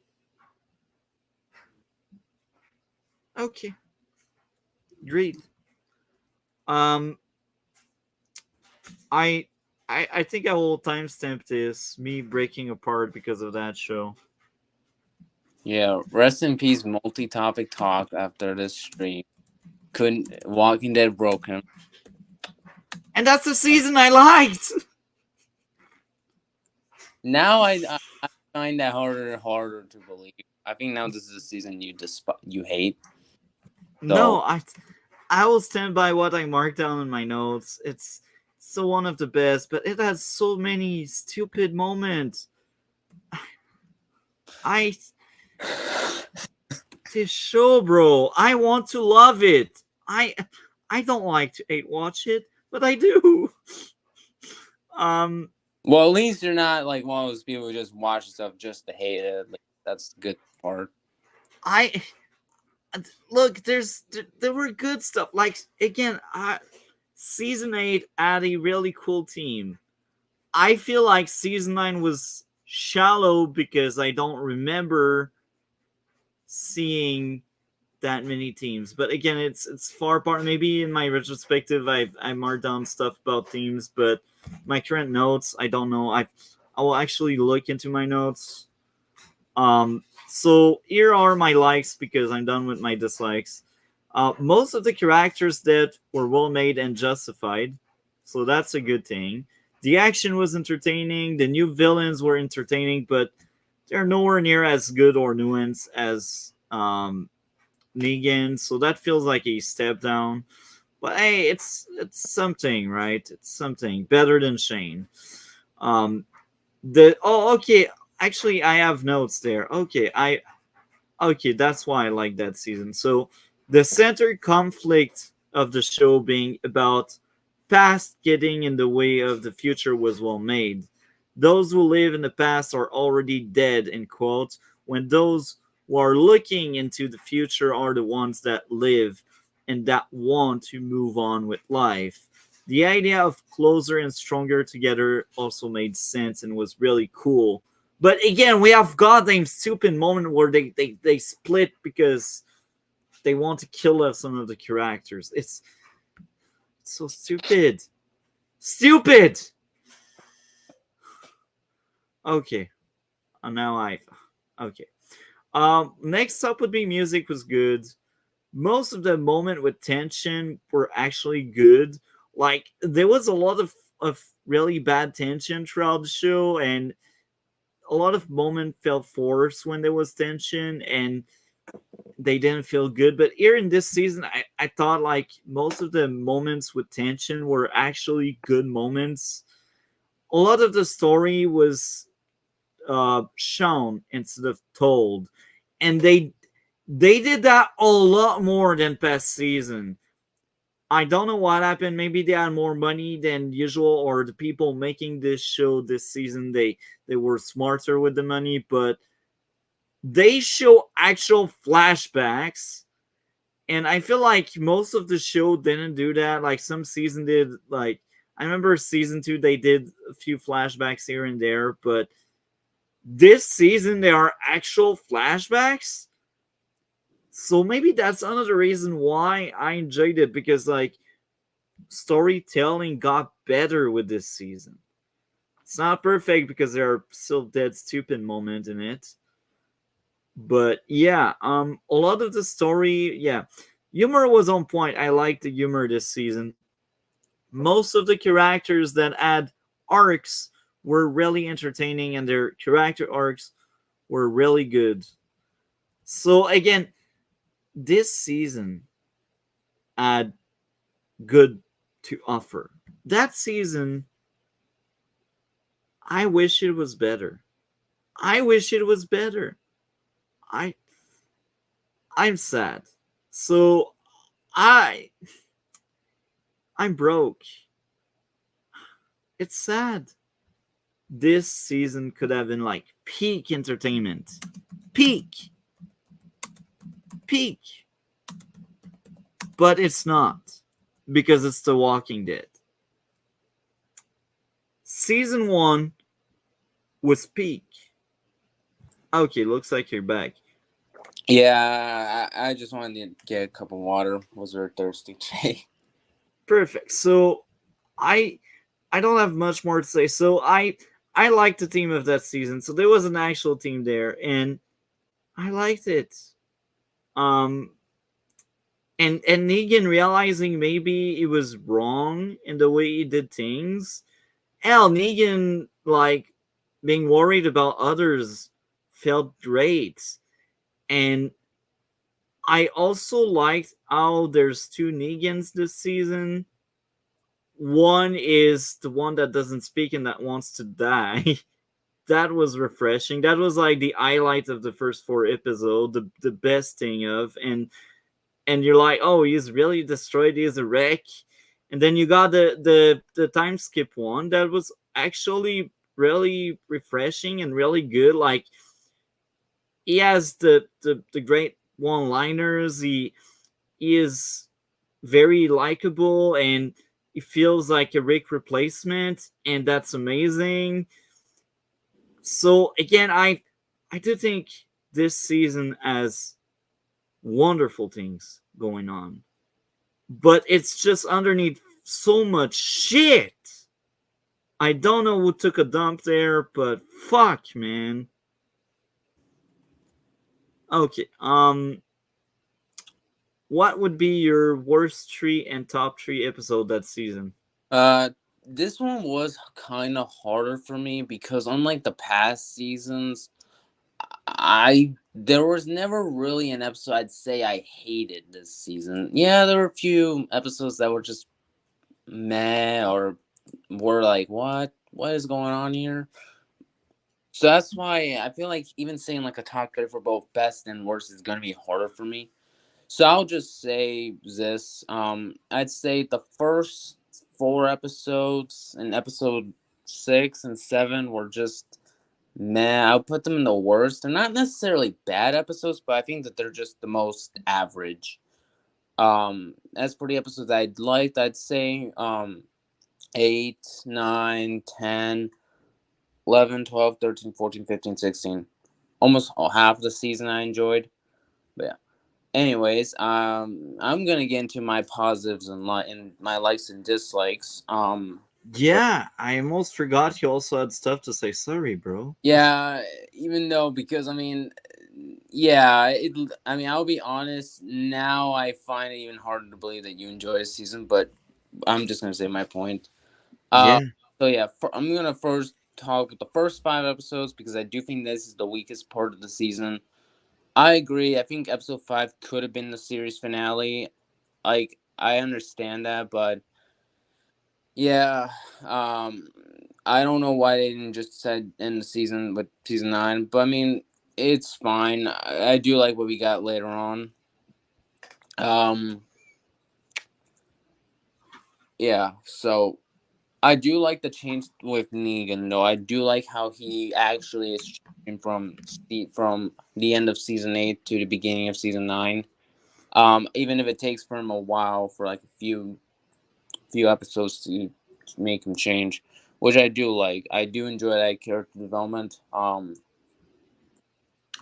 Okay. Great. Um, I I think I will timestamp this, me breaking apart because of that show. Yeah, rest in peace, multi-topic talk after this stream. Couldn't Walking Dead broke him. And that's the season I liked. Now I find that harder and harder to believe. I think now this is a season you hate. No, I will stand by what I marked down in my notes. It's so one of the best, but it has so many stupid moments. I This show, bro. I want to love it. I don't like to hate watch it, but I do. Well, at least you're not like one of those people who just watch stuff just to hate it. Like, that's the good part. I look. There were good stuff. Like, again, season 8 had a really cool team. I feel like season 9 was shallow because I don't remember seeing that many teams. But again, it's far apart. Maybe in my retrospective, I marked down stuff about teams, but my current notes, I don't know. I will actually look into my notes. So here are my likes because I'm done with my dislikes. Most of the characters that were well made and justified, so that's a good thing. The action was entertaining. The new villains were entertaining, but they're nowhere near as good or nuanced as Negan. So that feels like a step down. But hey, it's something, right? It's something better than Shane. The okay. Actually, I have notes there. Okay, that's why I like that season. So the center conflict of the show being about past getting in the way of the future was well made. Those who live in the past are already dead, in quotes, when those who are looking into the future are the ones that live and that want to move on with life. The idea of closer and stronger together also made sense and was really cool. But again, we have goddamn stupid moment where they split because they want to kill off some of the characters. It's so stupid. Stupid! Okay. Now I okay. Next up would be music was good. Most of the moment with tension were actually good. Like there was a lot of really bad tension throughout the show, and a lot of moment felt forced when there was tension, and they didn't feel good. But here in this season, I thought like most of the moments with tension were actually good moments. A lot of the story was shown instead of told, and they did that a lot more than past season. I don't know what happened. Maybe they had more money than usual, or the people making this show this season they were smarter with the money. But they show actual flashbacks, and I feel like most of the show didn't do that. Like some season did. Like I remember season 2 they did a few flashbacks here and there, but this season there are actual flashbacks. So maybe that's another reason why I enjoyed it, because like storytelling got better with this season. It's not perfect because there are still dead stupid moments in it. But yeah, a lot of the story, yeah. Humor was on point. I liked the humor this season. Most of the characters that had arcs were really entertaining, and their character arcs were really good. So again, this season had good to offer. That season, I wish it was better. I wish it was better. I I'm sad. So I I'm broke. It's sad. This season could have been like peak entertainment. Peak. Peak. But it's not, because it's The Walking Dead. Season 1 was peak. Okay, looks like you're back. Yeah, I just wanted to get a cup of water. Was very thirsty today. Perfect. So I I don't have much more to say. So I liked the team of that season. So there was an actual team there, and I liked it. Um and Negan realizing maybe he was wrong in the way he did things. Hell, Negan like being worried about others felt great. And I also liked how there's two Negans this season. One is the one that doesn't speak and that wants to die. That was refreshing. That was like the highlight of the first 4 episodes, the best thing of. And you're like, oh, he's really destroyed, he's a wreck. And then you got the time skip one that was actually really refreshing and really good. Like he has the great one liners. He is very likable, and it feels like a Rick replacement, and that's amazing. So again, I do think this season has wonderful things going on, but it's just underneath so much shit. I don't know who took a dump there, but fuck, man. Okay, what would be your worst three and top three episode that season? Uh, this one was kind of harder for me because unlike the past seasons, I there was never really an episode I'd say I hated this season. Yeah, there were a few episodes that were just meh or were like, what is going on here? So that's why I feel like even saying like a top three for both best and worst is gonna be harder for me. So I'll just say this. I'd say the first four episodes and episode 6 and 7 were just meh. I'll put them in the worst. They're not necessarily bad episodes, but I think that they're just the most average. As for the episodes I'd liked, I'd say 8, 9, 10, 11, 12, 13, 14, 15, 16. Almost half the season I enjoyed. But yeah. Anyways, I'm gonna get into my positives and my likes and dislikes. Yeah, I almost forgot you also had stuff to say. Sorry, bro. Yeah, even though because yeah, I mean, I'll be honest. Now I find it even harder to believe that you enjoy a season, but I'm just gonna say my point. Uh, Yeah, so yeah, I'm gonna first talk with the first 5 episodes because I do think this is the weakest part of the season. I agree. I think episode 5 could have been the series finale. Like I understand that, but yeah, I don't know why they didn't just said end the season with season 9, but I mean it's fine. I do like what we got later on. Um, yeah, so I do like the change with Negan though. I do like how he actually is changing from the end of season 8 to the beginning of season 9. Even if it takes for him a while for like a few episodes to make him change, which I do like. I do enjoy that character development.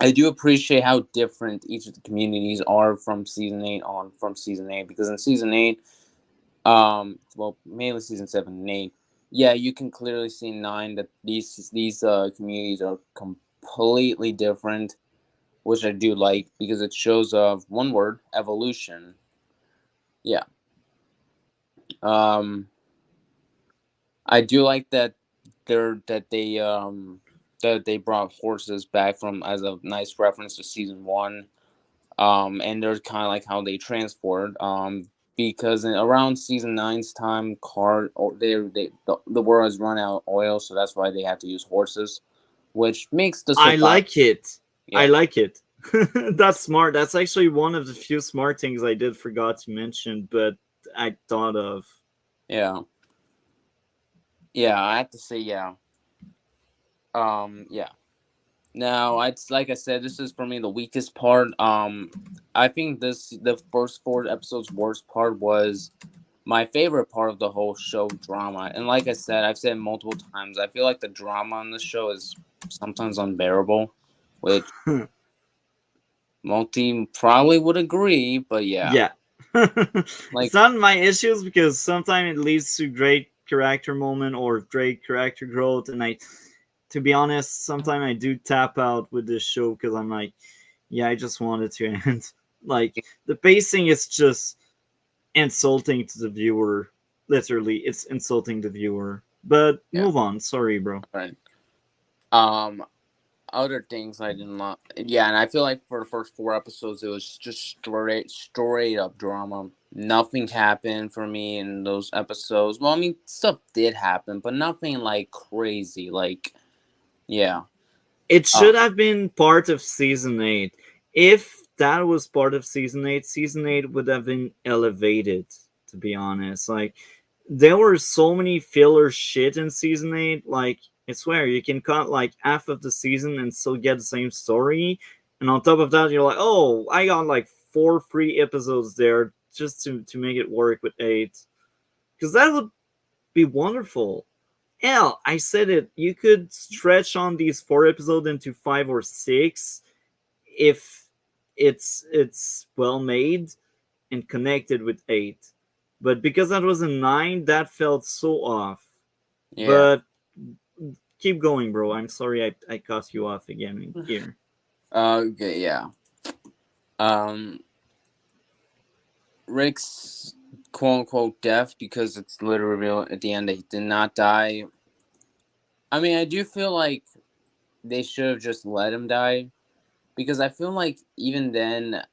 I do appreciate how different each of the communities are from season 8 because in season 8, well, mainly season 7 and 8, yeah, you can clearly see 9 that these communities are completely different, which I do like because it shows of one word evolution. Yeah. Um, I do like that they're that they brought horses back from as a nice reference to season 1. And there's kind of like how they transport. Because around season 9's time, the world has run out of oil, so that's why they have to use horses, which makes the I survival. like it. I Yeah, like it. That's smart. That's actually one of the few smart things I did forgot to mention, but I thought of. yeah, yeah. I have to say, yeah. Yeah. Now, it's like I said, this is for me the weakest part. I think the first 4 episodes worst part was my favorite part of the whole show drama. And like I said, I've said multiple times, I feel like the drama on the show is sometimes unbearable, which multi probably would agree. But yeah, Yeah. It's like not my issues because sometimes it leads to great character moment or great character growth, and to be honest, sometimes I do tap out with this show because I'm like, yeah, I just want it to end. Like the pacing is just insulting to the viewer. Literally, it's insulting the viewer. But yeah, move on. Sorry, bro. right. Um, other things I didn't like. Yeah, and I feel like for the first 4 episodes, it was just straight up drama. Nothing happened for me in those episodes. Well, I mean, stuff did happen, but nothing like crazy. Like, yeah. It Uh, should have been part of season 8. If that was part of season 8 would have been elevated, to be honest. Like, there were so many filler shit in season 8. Like, I swear, you can cut like half of the season and still get the same story. And on top of that, you're like, oh, I got like 4 free episodes there just to make it work with 8. because that would be wonderful. Hell, I said it. You could stretch on these 4 episodes into 5 or 6 if it's well made and connected with 8. But because that was a 9, that felt so off. Yeah. But keep going, bro. I'm sorry I cut you off again here. Okay, yeah. Rick's quote unquote death, because it's literally real at the end that he did not die. I mean, I do feel like they should have just let him die, because I feel like even then,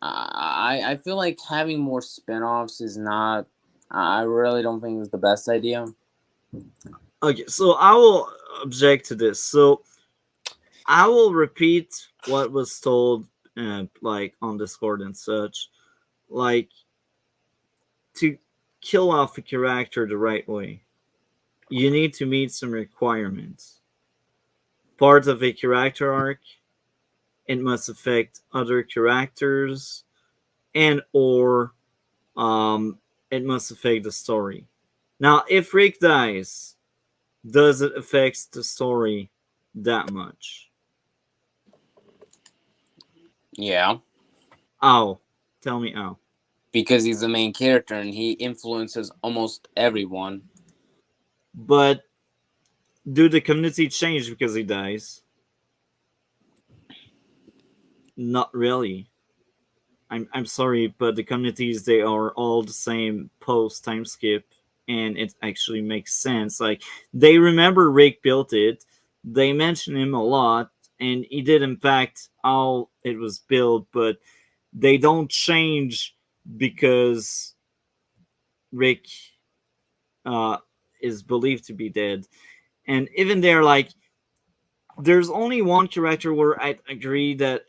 I feel like having more spin-offs is not. I really don't think it's the best idea. Okay, so I will object to this. So I will repeat what was told, like on Discord and such. Like, to kill off a character the right way, you need to meet some requirements. Part of a character arc, it must affect other characters, and or it must affect the story. Now, if Rick dies, does it affect the story that much? Yeah, Ow. Tell me ow. because he's the main character and he influences almost everyone. But do the community change because he dies? Not really. I'm sorry, but the communities, they are all the same post time skip, and it actually makes sense. Like, they remember Rick built it, they mention him a lot, and he did impact how it was built, but they don't change because Rick uh, is believed to be dead. And even there, like, there's only one character where I agree that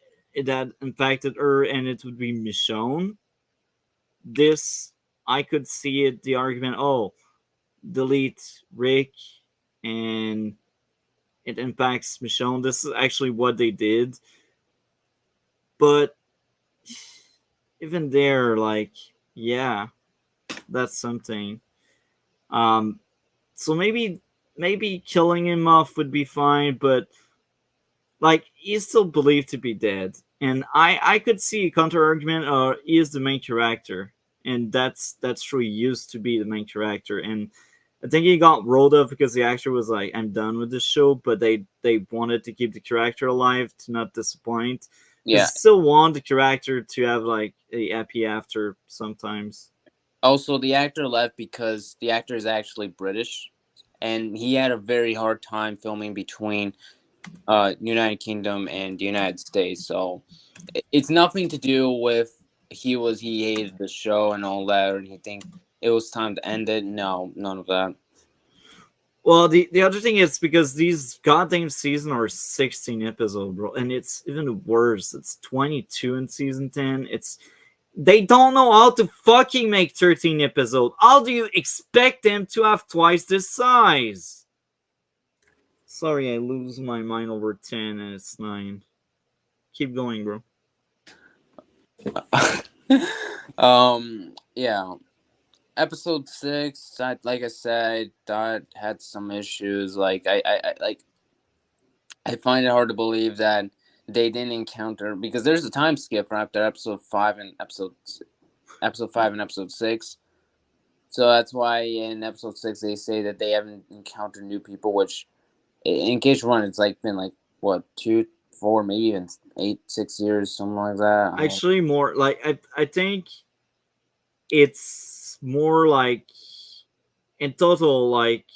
impacted her, and it would be Michonne. This, I could see it, the argument, oh, delete Rick and it impacts Michonne. This is actually what they did. But even there, like, yeah, that's something. Um, so maybe killing him off would be fine, but like, he's still believed to be dead, and I could see a counter argument. He is the main character, and that's true. He used to be the main character, and I think he got rolled up because the actor was like, "I'm done with this show," but they wanted to keep the character alive to not disappoint. Because Yeah. still want the character to have like a happy after sometimes. Also, the actor left because the actor is actually British, and he had a very hard time filming between United Kingdom and the United States. So it's nothing to do with he hated the show and all that, or he think it was time to end it. No, none of that. Well, the other thing is because these goddamn season are 16 episodes, bro, and it's even worse. It's 22 in season 10. They don't know how to fucking make 13 episodes. How do you expect them to have twice this size? Sorry, I lose my mind over 10 and it's 9. Keep going, bro. Yeah. Episode 6, like I said, that had some issues. Like I find it hard to believe that they didn't encounter, because there's a time skip after episode 5 and episode 5 and episode 6. So that's why in episode 6 they say that they haven't encountered new people, which in case you're wondering, it's like been like what 2, 4, maybe even 8, 6 years, something like that. Actually, more like I think it's more like in total, like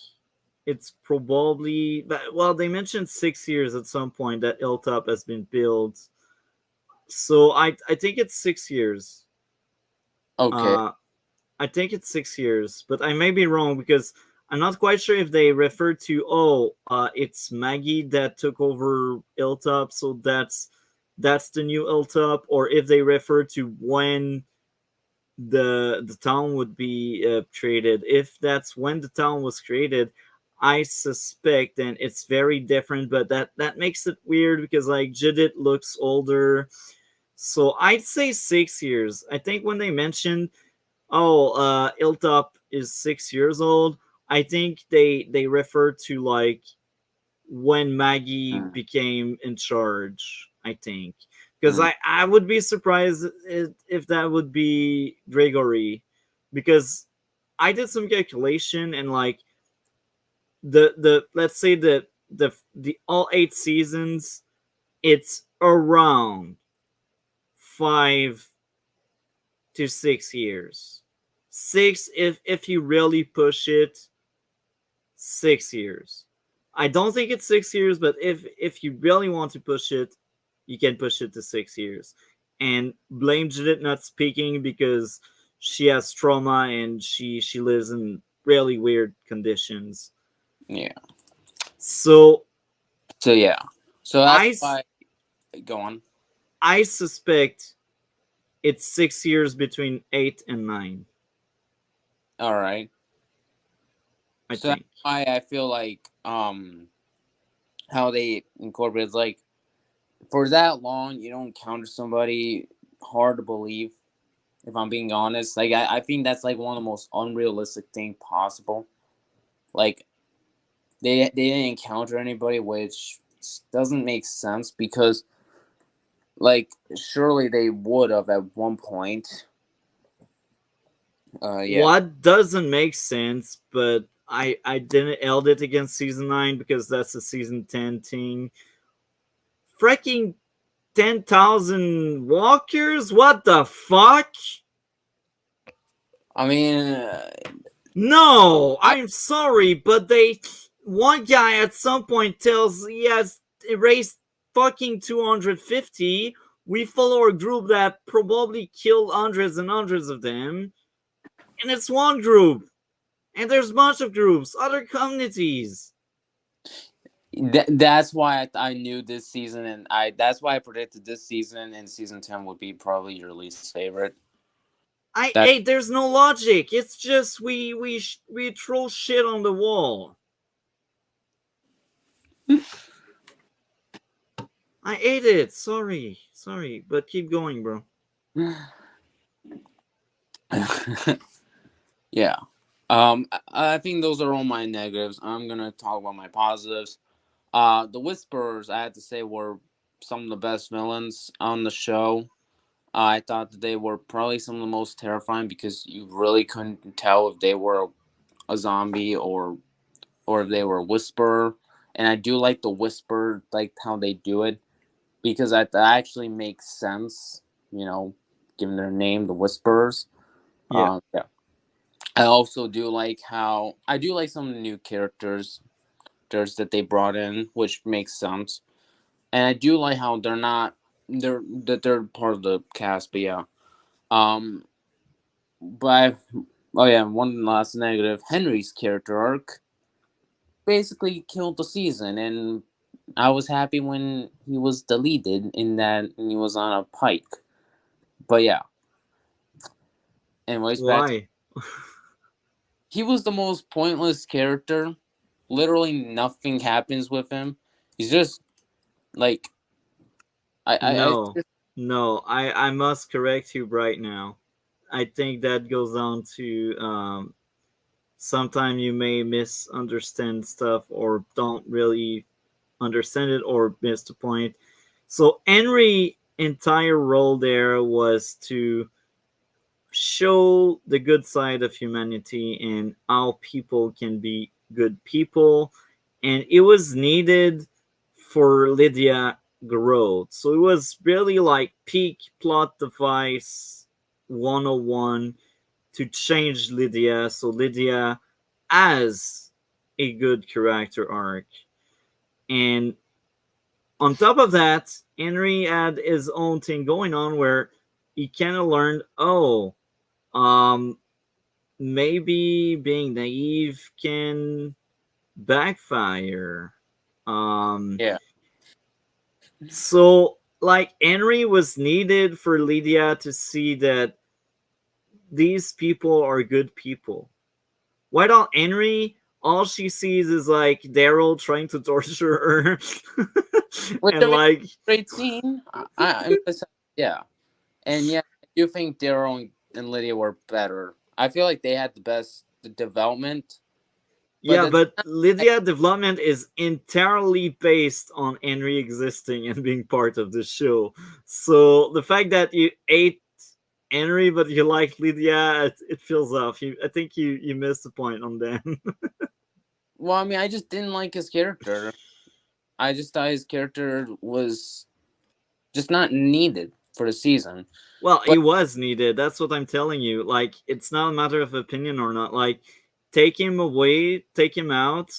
it's probably, well, they mentioned 6 years at some point that Hilltop has been built. So I think it's 6 years. Okay. I think it's 6 years, but I may be wrong because I'm not quite sure if they refer to, it's Maggie that took over Hilltop, so that's the new Hilltop, or if they refer to when the town would be created. If that's when the town was created, I suspect, and it's very different, but that makes it weird because like Judith looks older. So I'd say 6 years. I think when they mentioned oh, Iltop is 6 years old. I think they refer to like when Maggie Mm. became in charge. I think because Mm. I would be surprised if that would be Gregory, because I did some calculation and like the let's say the all 8 seasons, it's around 5 to 6 years. Six if you really push it, 6 years. I don't think it's 6 years, but if you really want to push it, you can push it to 6 years. And blame Judith not speaking because she has trauma and she lives in really weird conditions. Yeah. So So yeah. So that's I why. Go on. I suspect it's 6 years between 8 and 9. All right. I So that's think. why I feel like how they incorporate like for that long you don't encounter somebody hard to believe. If I'm being honest, like I think that's like one of the most unrealistic thing possible. Like they didn't encounter anybody, which doesn't make sense because like surely they would have at one point. Yeah. What doesn't make sense, but I didn't eld it against season 9 because that's a season 10 thing. Freaking 10,000 walkers? What the fuck? I mean, No, I I'm sorry, but they. One guy at some point tells he has erased fucking 250. We follow a group that probably killed hundreds and hundreds of them. And it's one group. And there's a bunch of groups, other communities. that's why I knew this season, and I that's why I predicted this season and season 10 would be probably your least favorite. That Hey, there's no logic. It's just we throw shit on the wall. I ate it. Sorry, but keep going, bro. yeah. I think those are all my negatives. I'm gonna talk about my positives. The Whisperers, I had to say, were some of the best villains on the show. I thought that they were probably some of the most terrifying because you really couldn't tell if they were a zombie or if they were a whisperer. And I do like the whisper, like how they do it, because that actually makes sense. You know, given their name, the Whisperers. Yeah. Yeah. I also do like how I do like some of the new characters that they brought in, which makes sense. And I do like how they're part of the cast, but yeah. Um, but oh yeah, one last negative. Henry's character arc basically killed the season, and I was happy when he was deleted in that and he was on a pike. But yeah. Anyways, Why? he was the most pointless character. Literally nothing happens with him. He's just like I No. No, I must correct you right now. I think that goes down to sometimes you may misunderstand stuff or don't really understand it or miss the point. So Henry's entire role there was to show the good side of humanity and how people can be good people, and it was needed for Lydia growth. So it was really like peak plot device 101 to change Lydia, so Lydia has a good character arc. And on top of that, Henry had his own thing going on where he kind of learned, oh, um, maybe being naive can backfire. Um, yeah. so like Henry was needed for Lydia to see that these people are good people. Why don't Henry? All she sees is like Daryl trying to torture her, Which I and mean, like, great scene. Yeah, and yeah, I do think Daryl and Lydia were better. I feel like they had the best development, but Yeah, but Lydia development is entirely based on Henry existing and being part of the show. So the fact that you ate Henry but you like Lydia, it feels off. I think you missed the point on them. well, I mean, I just didn't like his character. I just thought his character was just not needed for the season. Well, But he was needed. That's what I'm telling you. Like, it's not a matter of opinion or not. Like, take him away, take him out.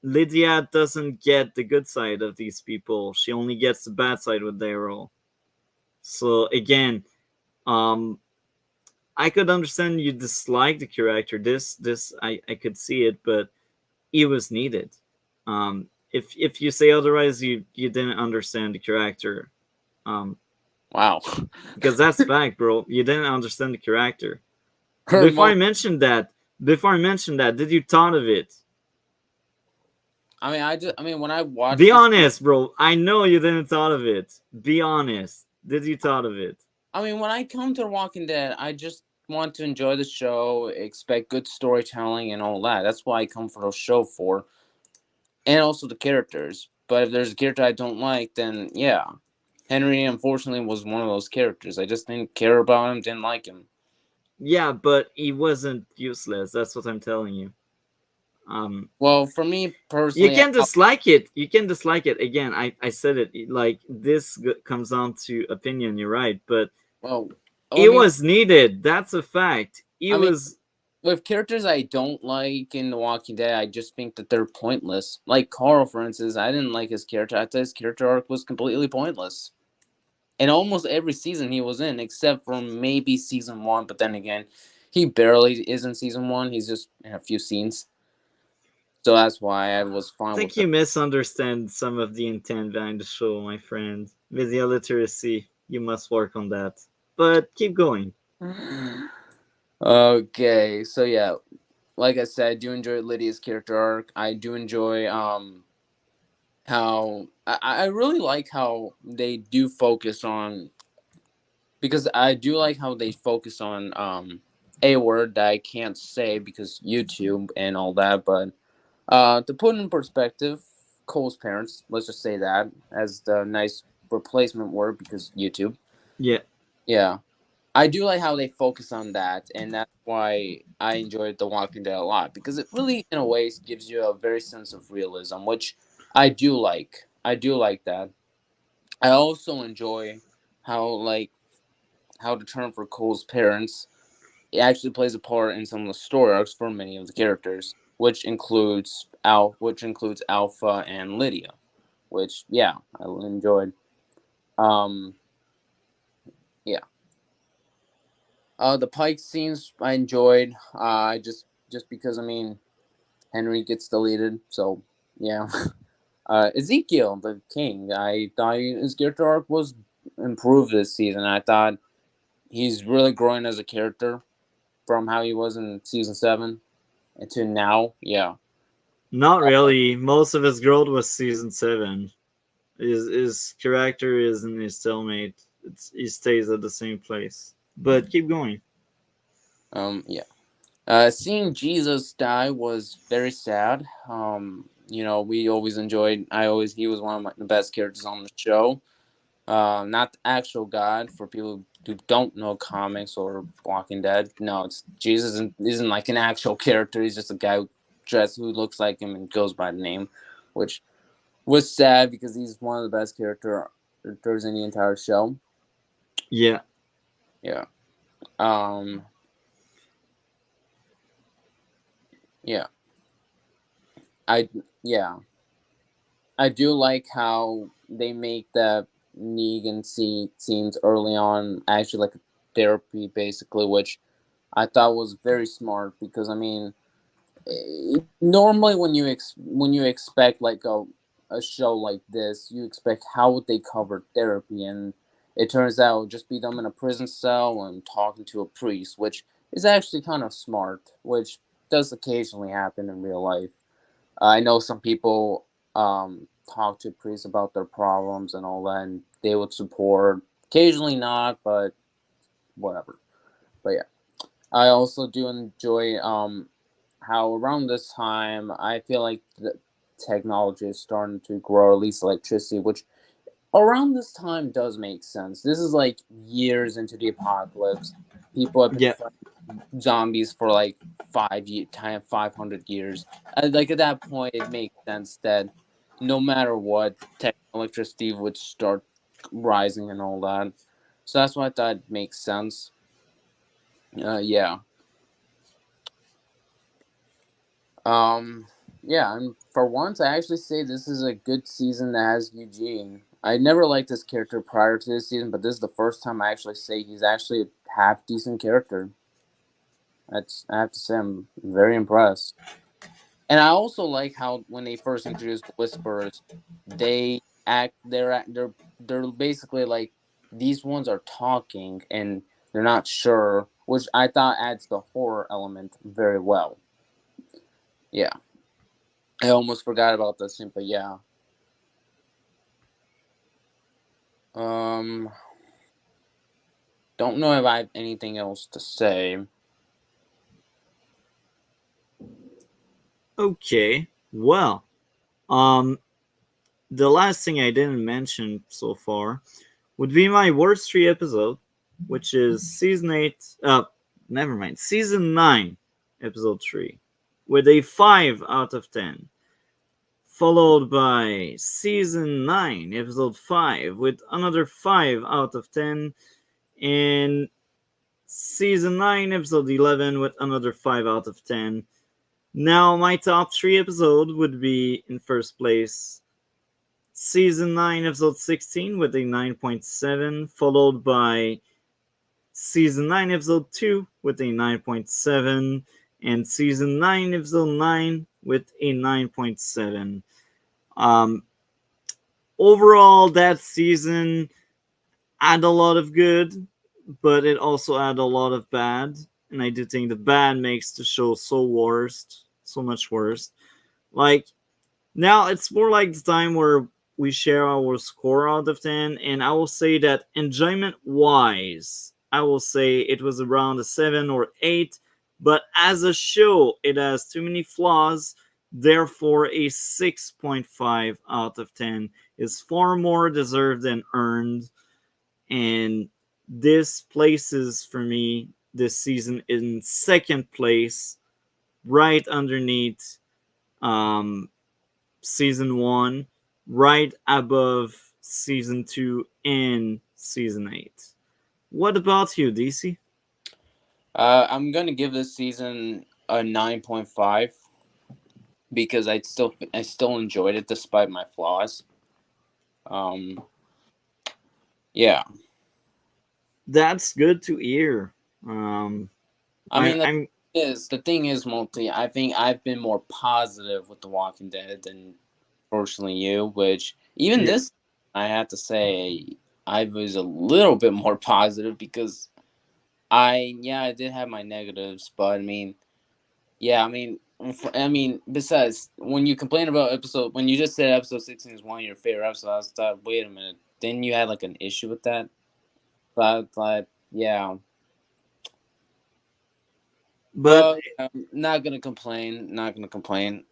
Lydia doesn't get the good side of these people. She only gets the bad side with Daryl. So again, um, I could understand you dislike the character. This I could see it, but it was needed. If you say otherwise, you didn't understand the character. Um, wow, because that's fact, bro. You didn't understand the character. her Before I mo- mentioned that, did you thought of it? I mean, when I watched Be this, honest, bro. I know you didn't thought of it. Be honest. Did you thought of it? I mean, when I come to Walking Dead, I just want to enjoy the show, expect good storytelling and all that. That's why I come for the show for, and also the characters. But if there's a character I don't like, then yeah, Henry unfortunately was one of those characters. I just didn't care about him, didn't like him. Yeah, but he wasn't useless. That's what I'm telling you. Um, Well, for me you personally, can dislike it. You can dislike it. Again, I said it. Like this comes down to opinion. You're right, but well, I it mean, was needed. That's a fact. It I mean, was. with characters I don't like in The Walking Dead, I just think that they're pointless. Like Carl, for instance, I didn't like his character. I thought his character arc was completely pointless. In almost every season he was in, except for maybe season one. But then again, he barely is in season one. He's just in a few scenes. So that's why I was I fine with think him. you misunderstand some of the intent behind the show, my friend. Media literacy. You must work on that. But keep going. Okay, so yeah, like I said, I do enjoy Lydia's character arc. I do enjoy how I really like how they do focus on, because I do like how they focus on a word that I can't say because YouTube and all that, but to put in perspective, Cole's parents, let's just say that as the nice replacement word because YouTube. Yeah. Yeah. I do like how they focus on that, and that's why I enjoyed The Walking Dead a lot, because it really, in a way, gives you a very sense of realism, which I do like. I do like that. I also enjoy how, like, how the term for Cole's parents, it actually plays a part in some of the story arcs for many of the characters, which includes Alpha and Lydia, which yeah, I enjoyed. Um, yeah. The Pike scenes I enjoyed. I just because I mean Henry gets deleted, so yeah. Ezekiel, the king, I thought his character arc was improved this season. I thought he's really growing as a character from how he was in season 7 and to now. Yeah. Not really. Most of his growth was season 7. His character isn't his cellmate. He stays at the same place. But keep going. Yeah. Seeing Jesus die was very sad. We always enjoyed. He was one of the best characters on the show. Not the actual God for people who don't know comics or Walking Dead. No, it's Jesus isn't like an actual character. He's just a guy who looks like him and goes by the name, which was sad because he's one of the best characters in the entire show. Yeah. Yeah. Um. Yeah. I yeah. I do like how they make the Negan scenes early on actually like therapy, basically, which I thought was very smart because I mean, normally when you expect like a show like this, you expect how would they cover therapy, and it turns out it would just be them in a prison cell and talking to a priest, which is actually kind of smart, which does occasionally happen in real life. I know some people talk to priests about their problems and all that, and they would support. Occasionally not, but whatever. But yeah. I also do enjoy how around this time I feel like the technology is starting to grow, at least electricity, which around this time does make sense. This is like years into the apocalypse. People have been Yeah, fighting zombies for like 500 years. And like at that point, it makes sense that no matter what, tech electricity would start rising and all that. So that's why I thought it makes sense. Yeah. Um, yeah, and for once, I actually say this is a good season that has Eugene. I never liked this character prior to this season, but this is the first time I actually say he's actually a half decent character. I have to say I'm very impressed. And I also like how when they first introduced the Whisperers, they're basically like these ones are talking and they're not sure, which I thought adds the horror element very well. Yeah. I almost forgot about that scene, but yeah. Um, don't know if I have anything else to say. okay. Well, um, the last thing I didn't mention so far would be my worst three episode, which is season 8. Never mind. Season 9, episode 3, with a 5 out of 10. Followed by season 9, episode 5, with another 5 out of 10. And season 9, episode 11, with another 5 out of 10. Now, my top 3 episode would be in first place season 9, episode 16, with a 9.7, followed by season 9, episode 2, with a 9.7, and season 9, episode 9, with a 9.7. Um, Overall, that season had a lot of good, but it also had a lot of bad. And I do think the bad makes the show so much worse. Like, now it's more like the time where we share our score out of 10, and I will say that enjoyment wise, I will say it was around a 7 or 8, but as a show, it has too many flaws. Therefore, a 6.5 out of 10 is far more deserved than earned. And this places for me this season in second place, right underneath um, season 1, right above season 2 and season 8. What about you, DC? I'm gonna give this season a 9.5 because I still enjoyed it despite my flaws. Um, yeah. That's good to hear. Um, I mean, I'm the thing is, Multi. I think I've been more positive with The Walking Dead than, fortunately, you. Which even yeah, this, I have to say, I was a little bit more positive because I did have my negatives, but I mean, yeah, I mean, besides when you complain about when you just said episode 16 is one of your favorite episodes, I thought, wait a minute, then you had like an issue with that, but I thought, yeah. but But I'm not gonna complain. Not gonna complain.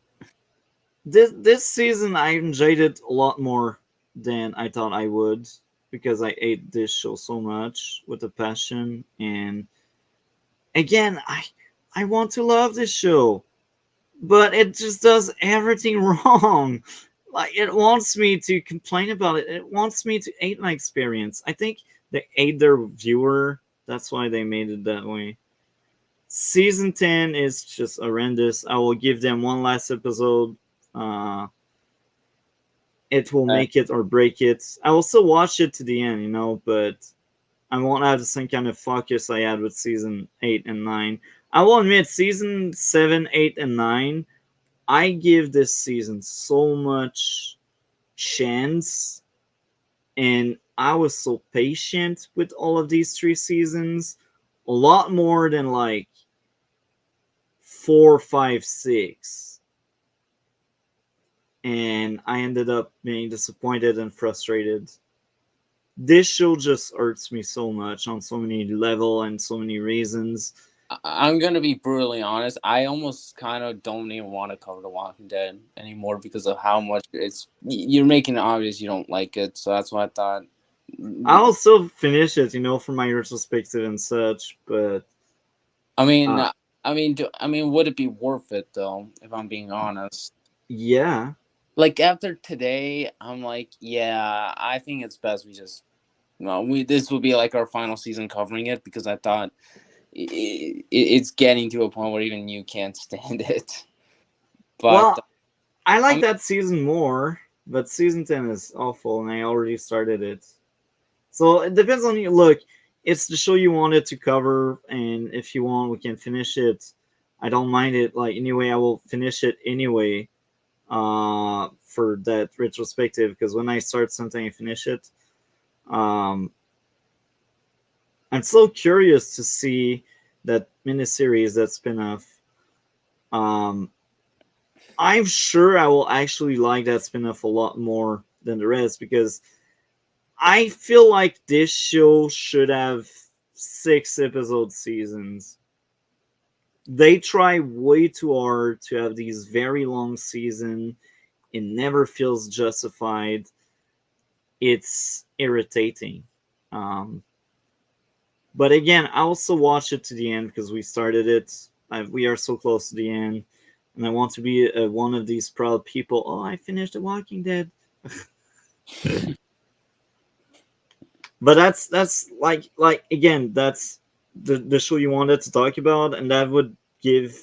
this season I enjoyed it a lot more than I thought I would, because I ate this show so much with a passion. And again, I want to love this show, but it just does everything wrong. Like, it wants me to complain about it. It wants me to hate my experience. I think they hate their viewer. That's why they made it that way. Season 10 is just horrendous. I will give them one last episode. Uh, it will Uh, make it or break it. I will still watch it to the end, but I won't have the same kind of focus I had with season 8 and 9. I will admit, season 7, 8, and 9, I give this season so much chance, and I was so patient with all of these 3 seasons, a lot more than like 4, 5, 6. And I ended up being disappointed and frustrated. This show just hurts me so much on so many level and so many reasons. I'm gonna be brutally honest. I almost kind of don't even want to cover The Walking Dead anymore because of how much you're making it obvious you don't like it. So that's why I thought. I'll still finish it, for my retrospective and such. But I mean, uh, would it be worth it though? If I'm being honest, yeah. like after today, I'm like, yeah, I think it's best we just. Well, this will be like our final season covering it because I thought it's getting to a point where even you can't stand it. But Well, I I like mean, that season more, but season 10 is awful, and I already started it. So it depends on you. Look, it's the show you wanted to cover, and if you want, we can finish it. I don't mind it. Like anyway, I will finish it anyway. For that retrospective, because when I start something, I finish it. Um, I'm so curious to see that miniseries, that spinoff. Um, I'm sure I will actually like that spinoff a lot more than the rest because I feel like this show should have 6 episode seasons. They try way too hard to have these very long seasons. It never feels justified. It's irritating. Um, but again, I also watch it to the end because we started it. We are so close to the end, and I want to be one of these proud people. Oh, I finished The Walking Dead. But that's like again, that's the show you wanted to talk about, and that would give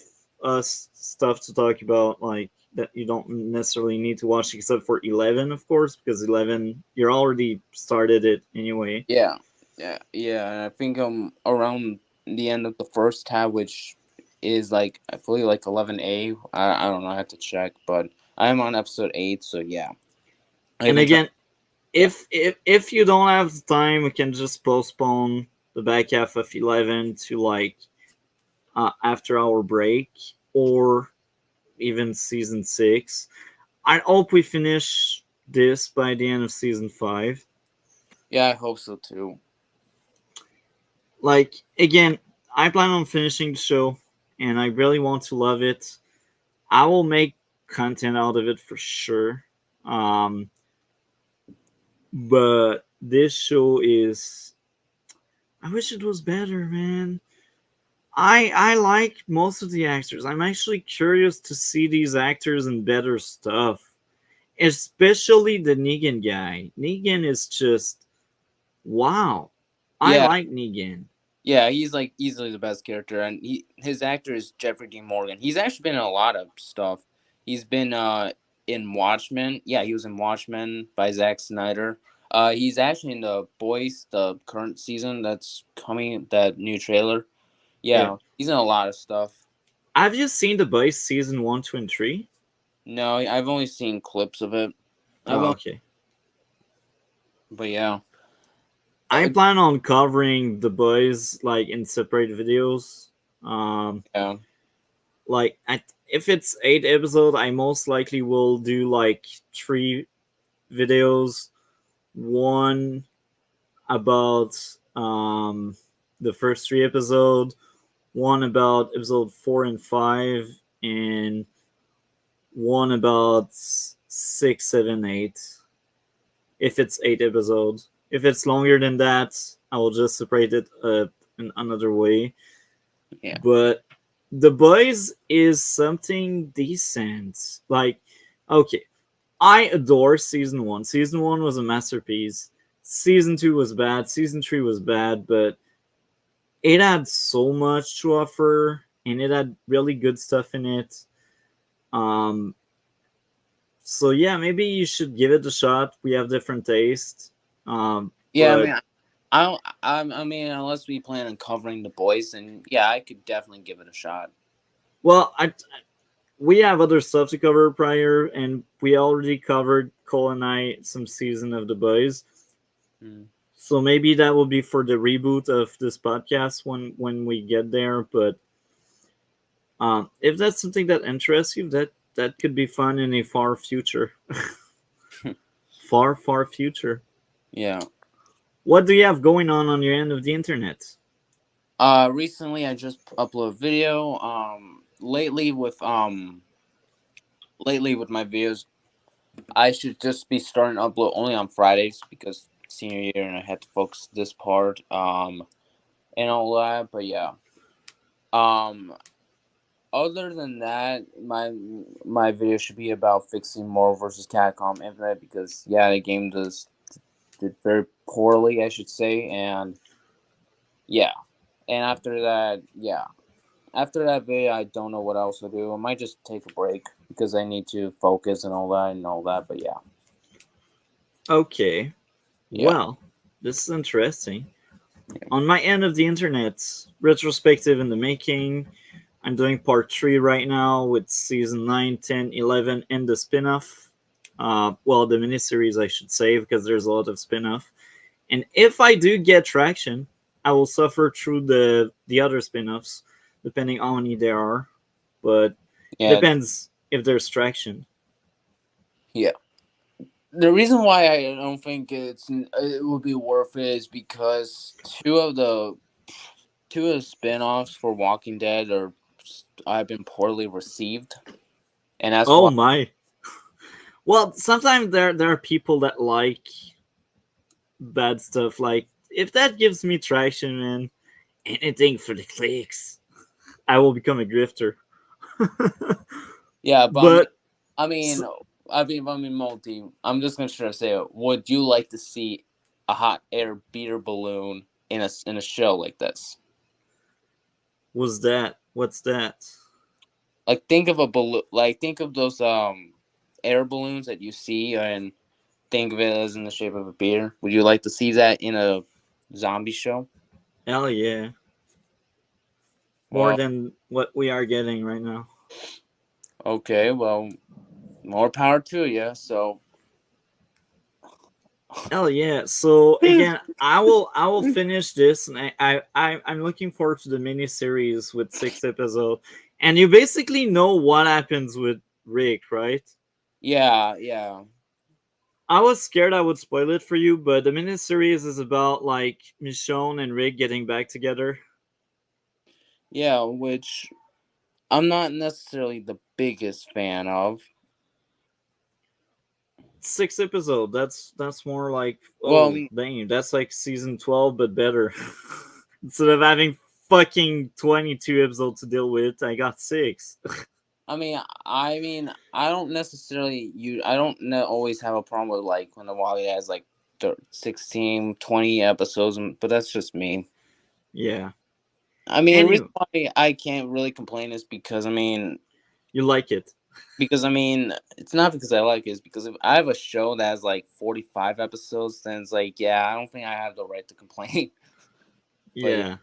us stuff to talk about, like that you don't necessarily need to watch except for 11, of course, because 11 you're already started it anyway. yeah. And I think around the end of the first tab, which is like I believe like 11A. I don't know. I have to check, but I'm on episode 8, so yeah. I've And been trying. again, Yeah, if you don't have the time, we can just postpone the back half of 11 to like after our break, or even season 6. I hope we finish this by the end of season 5. yeah. I hope so too. Like again, I plan on finishing the show, and I really want to love it. I will make content out of it for sure. Um, but this show is. I wish it was better, man. I like most of the actors. I'm actually curious to see these actors in better stuff, especially the Negan guy. Negan is just wow. I Yeah, like Negan. yeah. He's like easily the best character, and his actor is Jeffrey Dean Morgan. He's actually been in a lot of stuff. He's been in Watchmen. Yeah, he was in Watchmen by Zack Snyder. He's actually in The Boys, the current season that's coming. That new trailer. Yeah. Yeah, he's in a lot of stuff. Have you seen The Boys season 1, 2, and 3? No, I've only seen clips of it. I've Oh, only, okay. but yeah, I uh, plan on covering The Boys like in separate videos. Um, yeah, like if it's 8 episodes, I most likely will do like 3 videos. One about the first 3 episodes, one about episode 4 and 5, and one about 6, 7, 8. If it's 8 episodes, if it's longer than that, I will just separate it in another way. yeah, But The Boys is something decent. Like, okay, I adore season 1. Season 1 was a masterpiece. Season 2 was bad. Season 3 was bad, but it had so much to offer, and it had really good stuff in it. Um, so yeah, maybe you should give it a shot. We have different tastes. yeah. I But mean, I mean, unless we plan on covering The Boys, and yeah, I could definitely give it a shot. well, we have other stuff to cover prior, and we already covered Cole and I some season of The Boys. Mm. So maybe that will be for the reboot of this podcast when we get there. But if that's something that interests you, that could be fun in a far future, far future. Yeah. What do you have going on your end of the internet? Recently I just uploaded a video. Lately with my videos, I should just be starting to upload only on Fridays because senior year and I had to focus this part and all that. But yeah. Um Other than that, my video should be about fixing Marvel vs. Capcom Infinite because yeah, the game did very poorly, I should say, and yeah. And after that video, I don't know what else to do. I might just take a break because I need to focus and all that and all that. But yeah, Okay. yeah, Well, this is interesting. On my end of the internet, retrospective in the making. I'm doing part 3 right now with season 9, 10, 11, and the spin off. Well, the miniseries, I should say, because there's a lot of spin off. And if I do get traction, I will suffer through the other spin offs, depending on how many there are. But yeah, depends if there's traction. yeah. The reason why I don't think it would be worth it is because two of the spin-offs for Walking Dead are have been poorly received, and that's Oh why. my. Well, sometimes there are people that like bad stuff. Like, if that gives me traction, man, anything for the clicks, I will become a grifter. Yeah, but But I mean, s- multi. I'm just gonna try to say, would you like to see a hot air beater balloon in a show like this? was that? What's that? Like, think of a balloon. Like, think of those air balloons that you see, and think of it as in the shape of a beer. Would you like to see that in a zombie show? Hell yeah. More Well, than what we are getting right now. okay. Well, more power to you. So, Hell yeah. So again, I will finish this, and I'm looking forward to the miniseries with 6 episodes. And you basically know what happens with Rick, right? yeah, yeah, I was scared I would spoil it for you, but the miniseries is about like Michonne and Rick getting back together. yeah. Which I'm not necessarily the biggest fan of. 6 episodes. That's more like, Well, I oh mean, dang, that's like season 12 but better. Instead of having fucking 22 episodes to deal with, I got six. I don't necessarily I don't always have a problem with like when the Wally has like 16, 20 episodes, but that's just me. Yeah. I mean, the reason Anyway, why I can't really complain is because you like it. it's not because I like it, it's because if I have a show that has like 45 episodes, then it's like, yeah, I don't think I have the right to complain. But yeah, Yeah.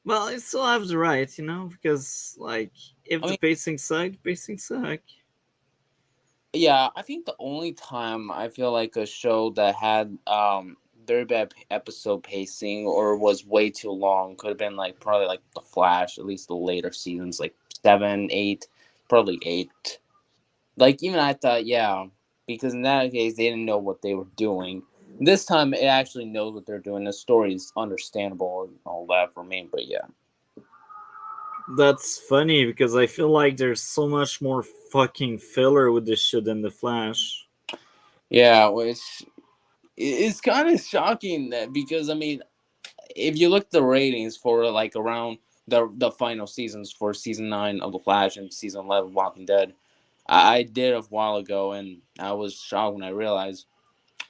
Well, I still have the right, because like if I the mean, pacing sucked, pacing suck. yeah, I think the only time I feel like a show that had very bad episode pacing or was way too long could have been like probably like The Flash, at least the later seasons, like 7, 8, probably 8. Like even I thought, yeah, because in that case they didn't know what they were doing. This time it actually knows what they're doing. The story is understandable and all that for me, but yeah. That's funny because I feel like there's so much more fucking filler with this shit than the Flash. Yeah, which it's kind of shocking that because if you look at the ratings for like around the final seasons for season 9 of The Flash and season 11 of Walking Dead, I did a while ago and I was shocked when I realized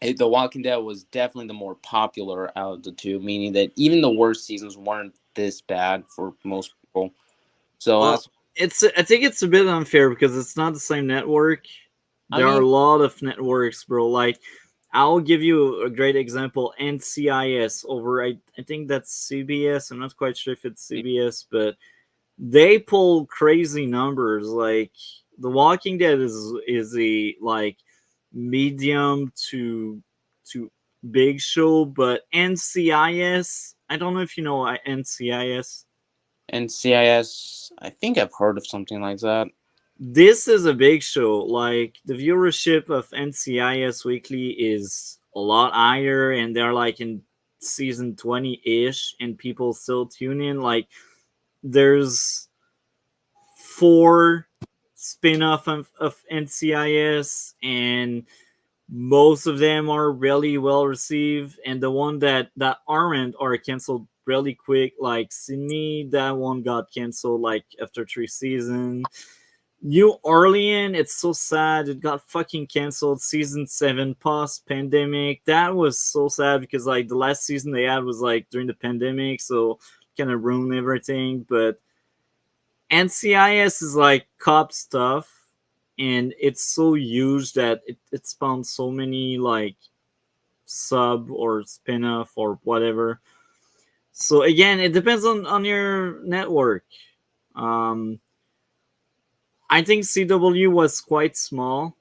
The Walking Dead was definitely the more popular out of the two, meaning that even the worst seasons weren't this bad for most people. So Well, that's I think it's a bit unfair because it's not the same network. I There are mean a lot of networks, bro. Like, I'll give you a great example. NCIS over, I think that's CBS. I'm not quite sure if it's CBS, but they pull crazy numbers. Like, The Walking Dead is a like medium to big show, but NCIS. I don't know if you know NCIS. NCIS. I think I've heard of something like that. This is a big show. Like, the viewership of NCIS Weekly is a lot higher, and they're like in season 20-ish and people still tune in. Like, there's 4 spin-off of NCIS, and most of them are really well received, and the one that aren't are canceled really quick. Like Sydney, that one got canceled like after 3 seasons. New Orleans, it's so sad, it got fucking canceled season 7 post pandemic. That was so sad because like the last season they had was like during the pandemic, so kind of ruined everything. But NCIS is like cop stuff, and it's so huge that it spawned so many like sub or spin-off or whatever. So again, it depends on your network. um I think CW was quite small,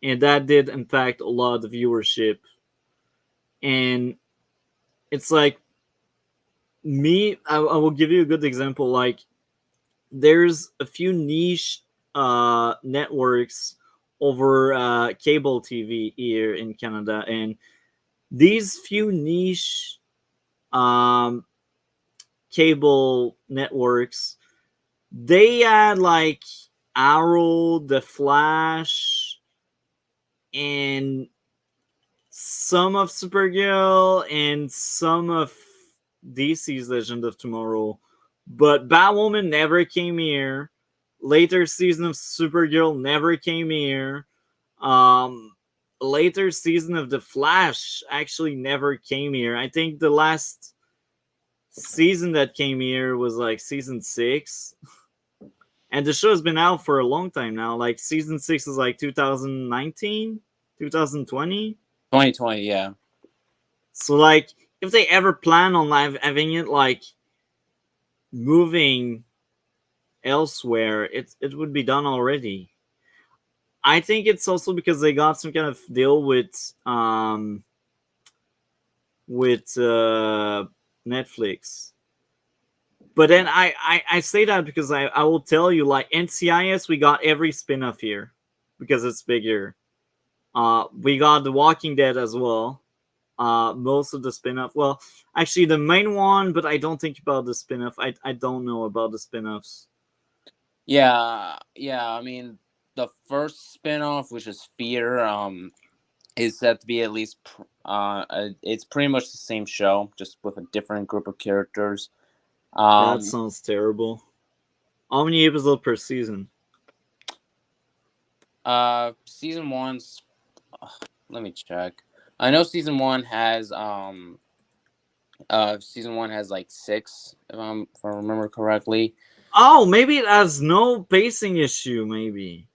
and that did impact a lot of viewership. And it's like me, I will give you a good example. Like, there's a few niche networks over cable TV here in Canada, and these few niche um, cable networks, they had like Arrow, The Flash, and some of Supergirl and some of DC's Legend of Tomorrow. But Batwoman never came here. Later season of Supergirl never came here. Um, Later season of The Flash actually never came here. I think the last season that came here was like season 6. And the show's been out for a long time now. Like season 6 is like 2019, 2020. 2020, yeah. So like if they ever plan on having it like moving elsewhere, it would be done already. I think it's also because they got some kind of deal with Netflix. But then I say that because I will tell you, like, NCIS, we got every spin-off here because it's bigger. We got The Walking Dead as well. Most of the spin-off. Well, actually the main one, but I don't think about the spin-off. I don't know about the spin-offs. Yeah, I mean, the first spin-off, which is Fear, is said to be at least it's pretty much the same show, just with a different group of characters. That sounds terrible. How many episodes per season? Season 1's let me check. I know season 1 has like 6, if I remember correctly. Oh, maybe it has no pacing issue, maybe.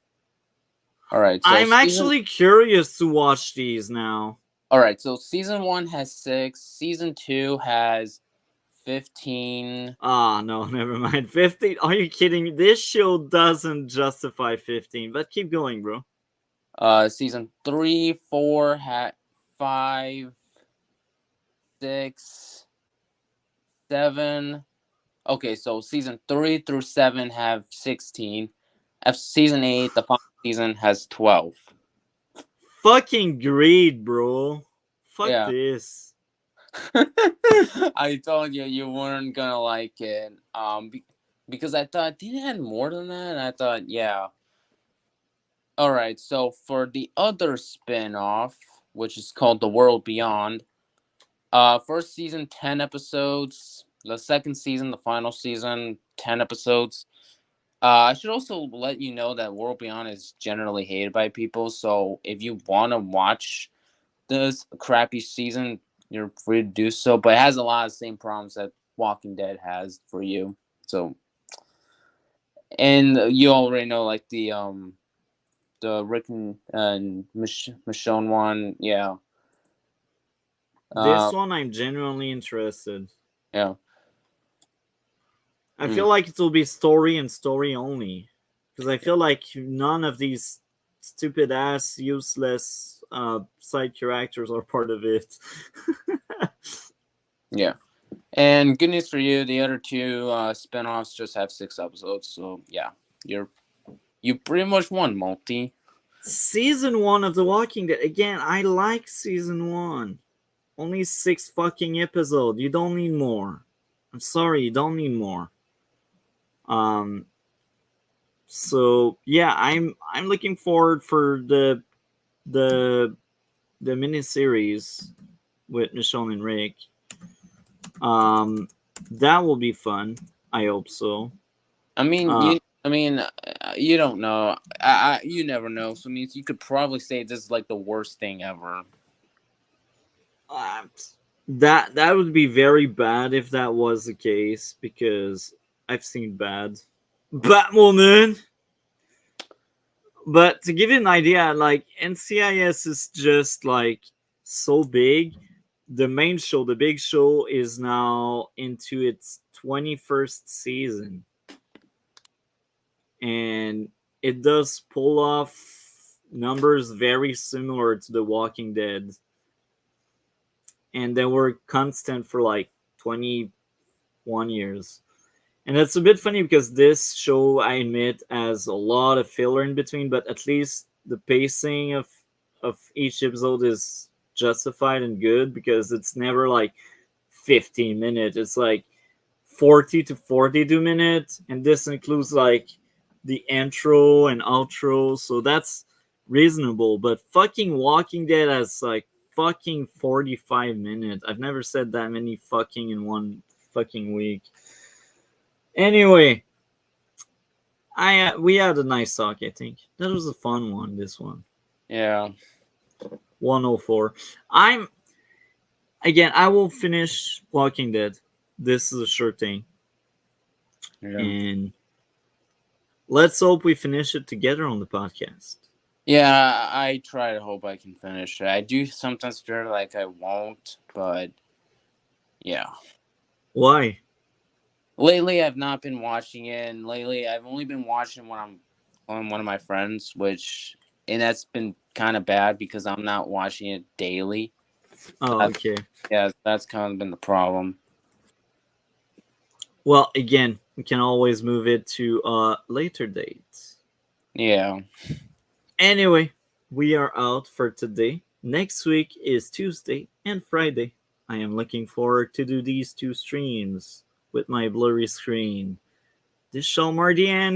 All right, so I'm actually curious to watch these now. All right, so season 1 has 6, season 2 has 15. Ah, no, never mind. 15? Are you kidding me? This show doesn't justify 15, but keep going, bro. Season 3, 4, 5, 6, 7. Okay, so season 3 through 7 have 16. Season 8, the final season, has 12. Fucking greed, bro. Fuck Yeah. this. I told you weren't gonna like it. Because I thought, did it have more than that? And I thought, yeah. All right, so for the other spin-off, which is called The World Beyond, first season 10 episodes, the second season, the final season, 10 episodes. I should also let you know that World Beyond is generally hated by people, so if you want to watch this crappy season, you're free to do so, but it has a lot of the same problems that Walking Dead has for you. So, and you already know, like, the Rick and Michonne one, yeah. This one, I'm genuinely interested. Yeah. I feel like it will be story and story only. Because I feel like none of these stupid ass, useless side characters are part of it. Yeah. And good news for you, the other two spinoffs just have 6 episodes. So yeah, you pretty much won, Multi. Season 1 of The Walking Dead. Again, I like season 1. Only 6 fucking episodes. You don't need more. I'm sorry, you don't need more. So yeah, I'm looking forward for the the miniseries with Michonne and Rick. That will be fun. I hope so. I mean, Uh, you don't know. You never know. So, I mean, you could probably say this is like the worst thing ever. uh, that would be very bad if that was the case, because I've seen bad Batwoman. But to give you an idea, like NCIS is just like so big. The main show, the big show, is now into its 21st season, and it does pull off numbers very similar to The Walking Dead, and they were constant for like 21 years. And it's a bit funny because this show, I admit, has a lot of filler in between, but at least the pacing of each episode is justified and good, because it's never like 15 minutes. It's like 40 to 42 minutes, and this includes like the intro and outro, so that's reasonable. But fucking Walking Dead has like fucking 45 minutes. I've never said that many fucking in one fucking week. Anyway, we had a nice talk. I think that was a fun one. This one, Yeah. 104. I'm again. I will finish Walking Dead. This is a sure thing, Yeah. and let's hope we finish it together on the podcast. Yeah, I try to hope I can finish it. I do sometimes feel like I won't, but yeah. Why? Lately, I've not been watching it, and lately I've only been watching when I'm on one of my friends, and that's been kind of bad because I'm not watching it daily. Oh, okay. Yeah, that's kind of been the problem. Well, again, we can always move it to a later date. Yeah. Anyway, we are out for today. Next week is Tuesday and Friday. I am looking forward to do these 2 streams with my blurry screen. This is Shalmardian.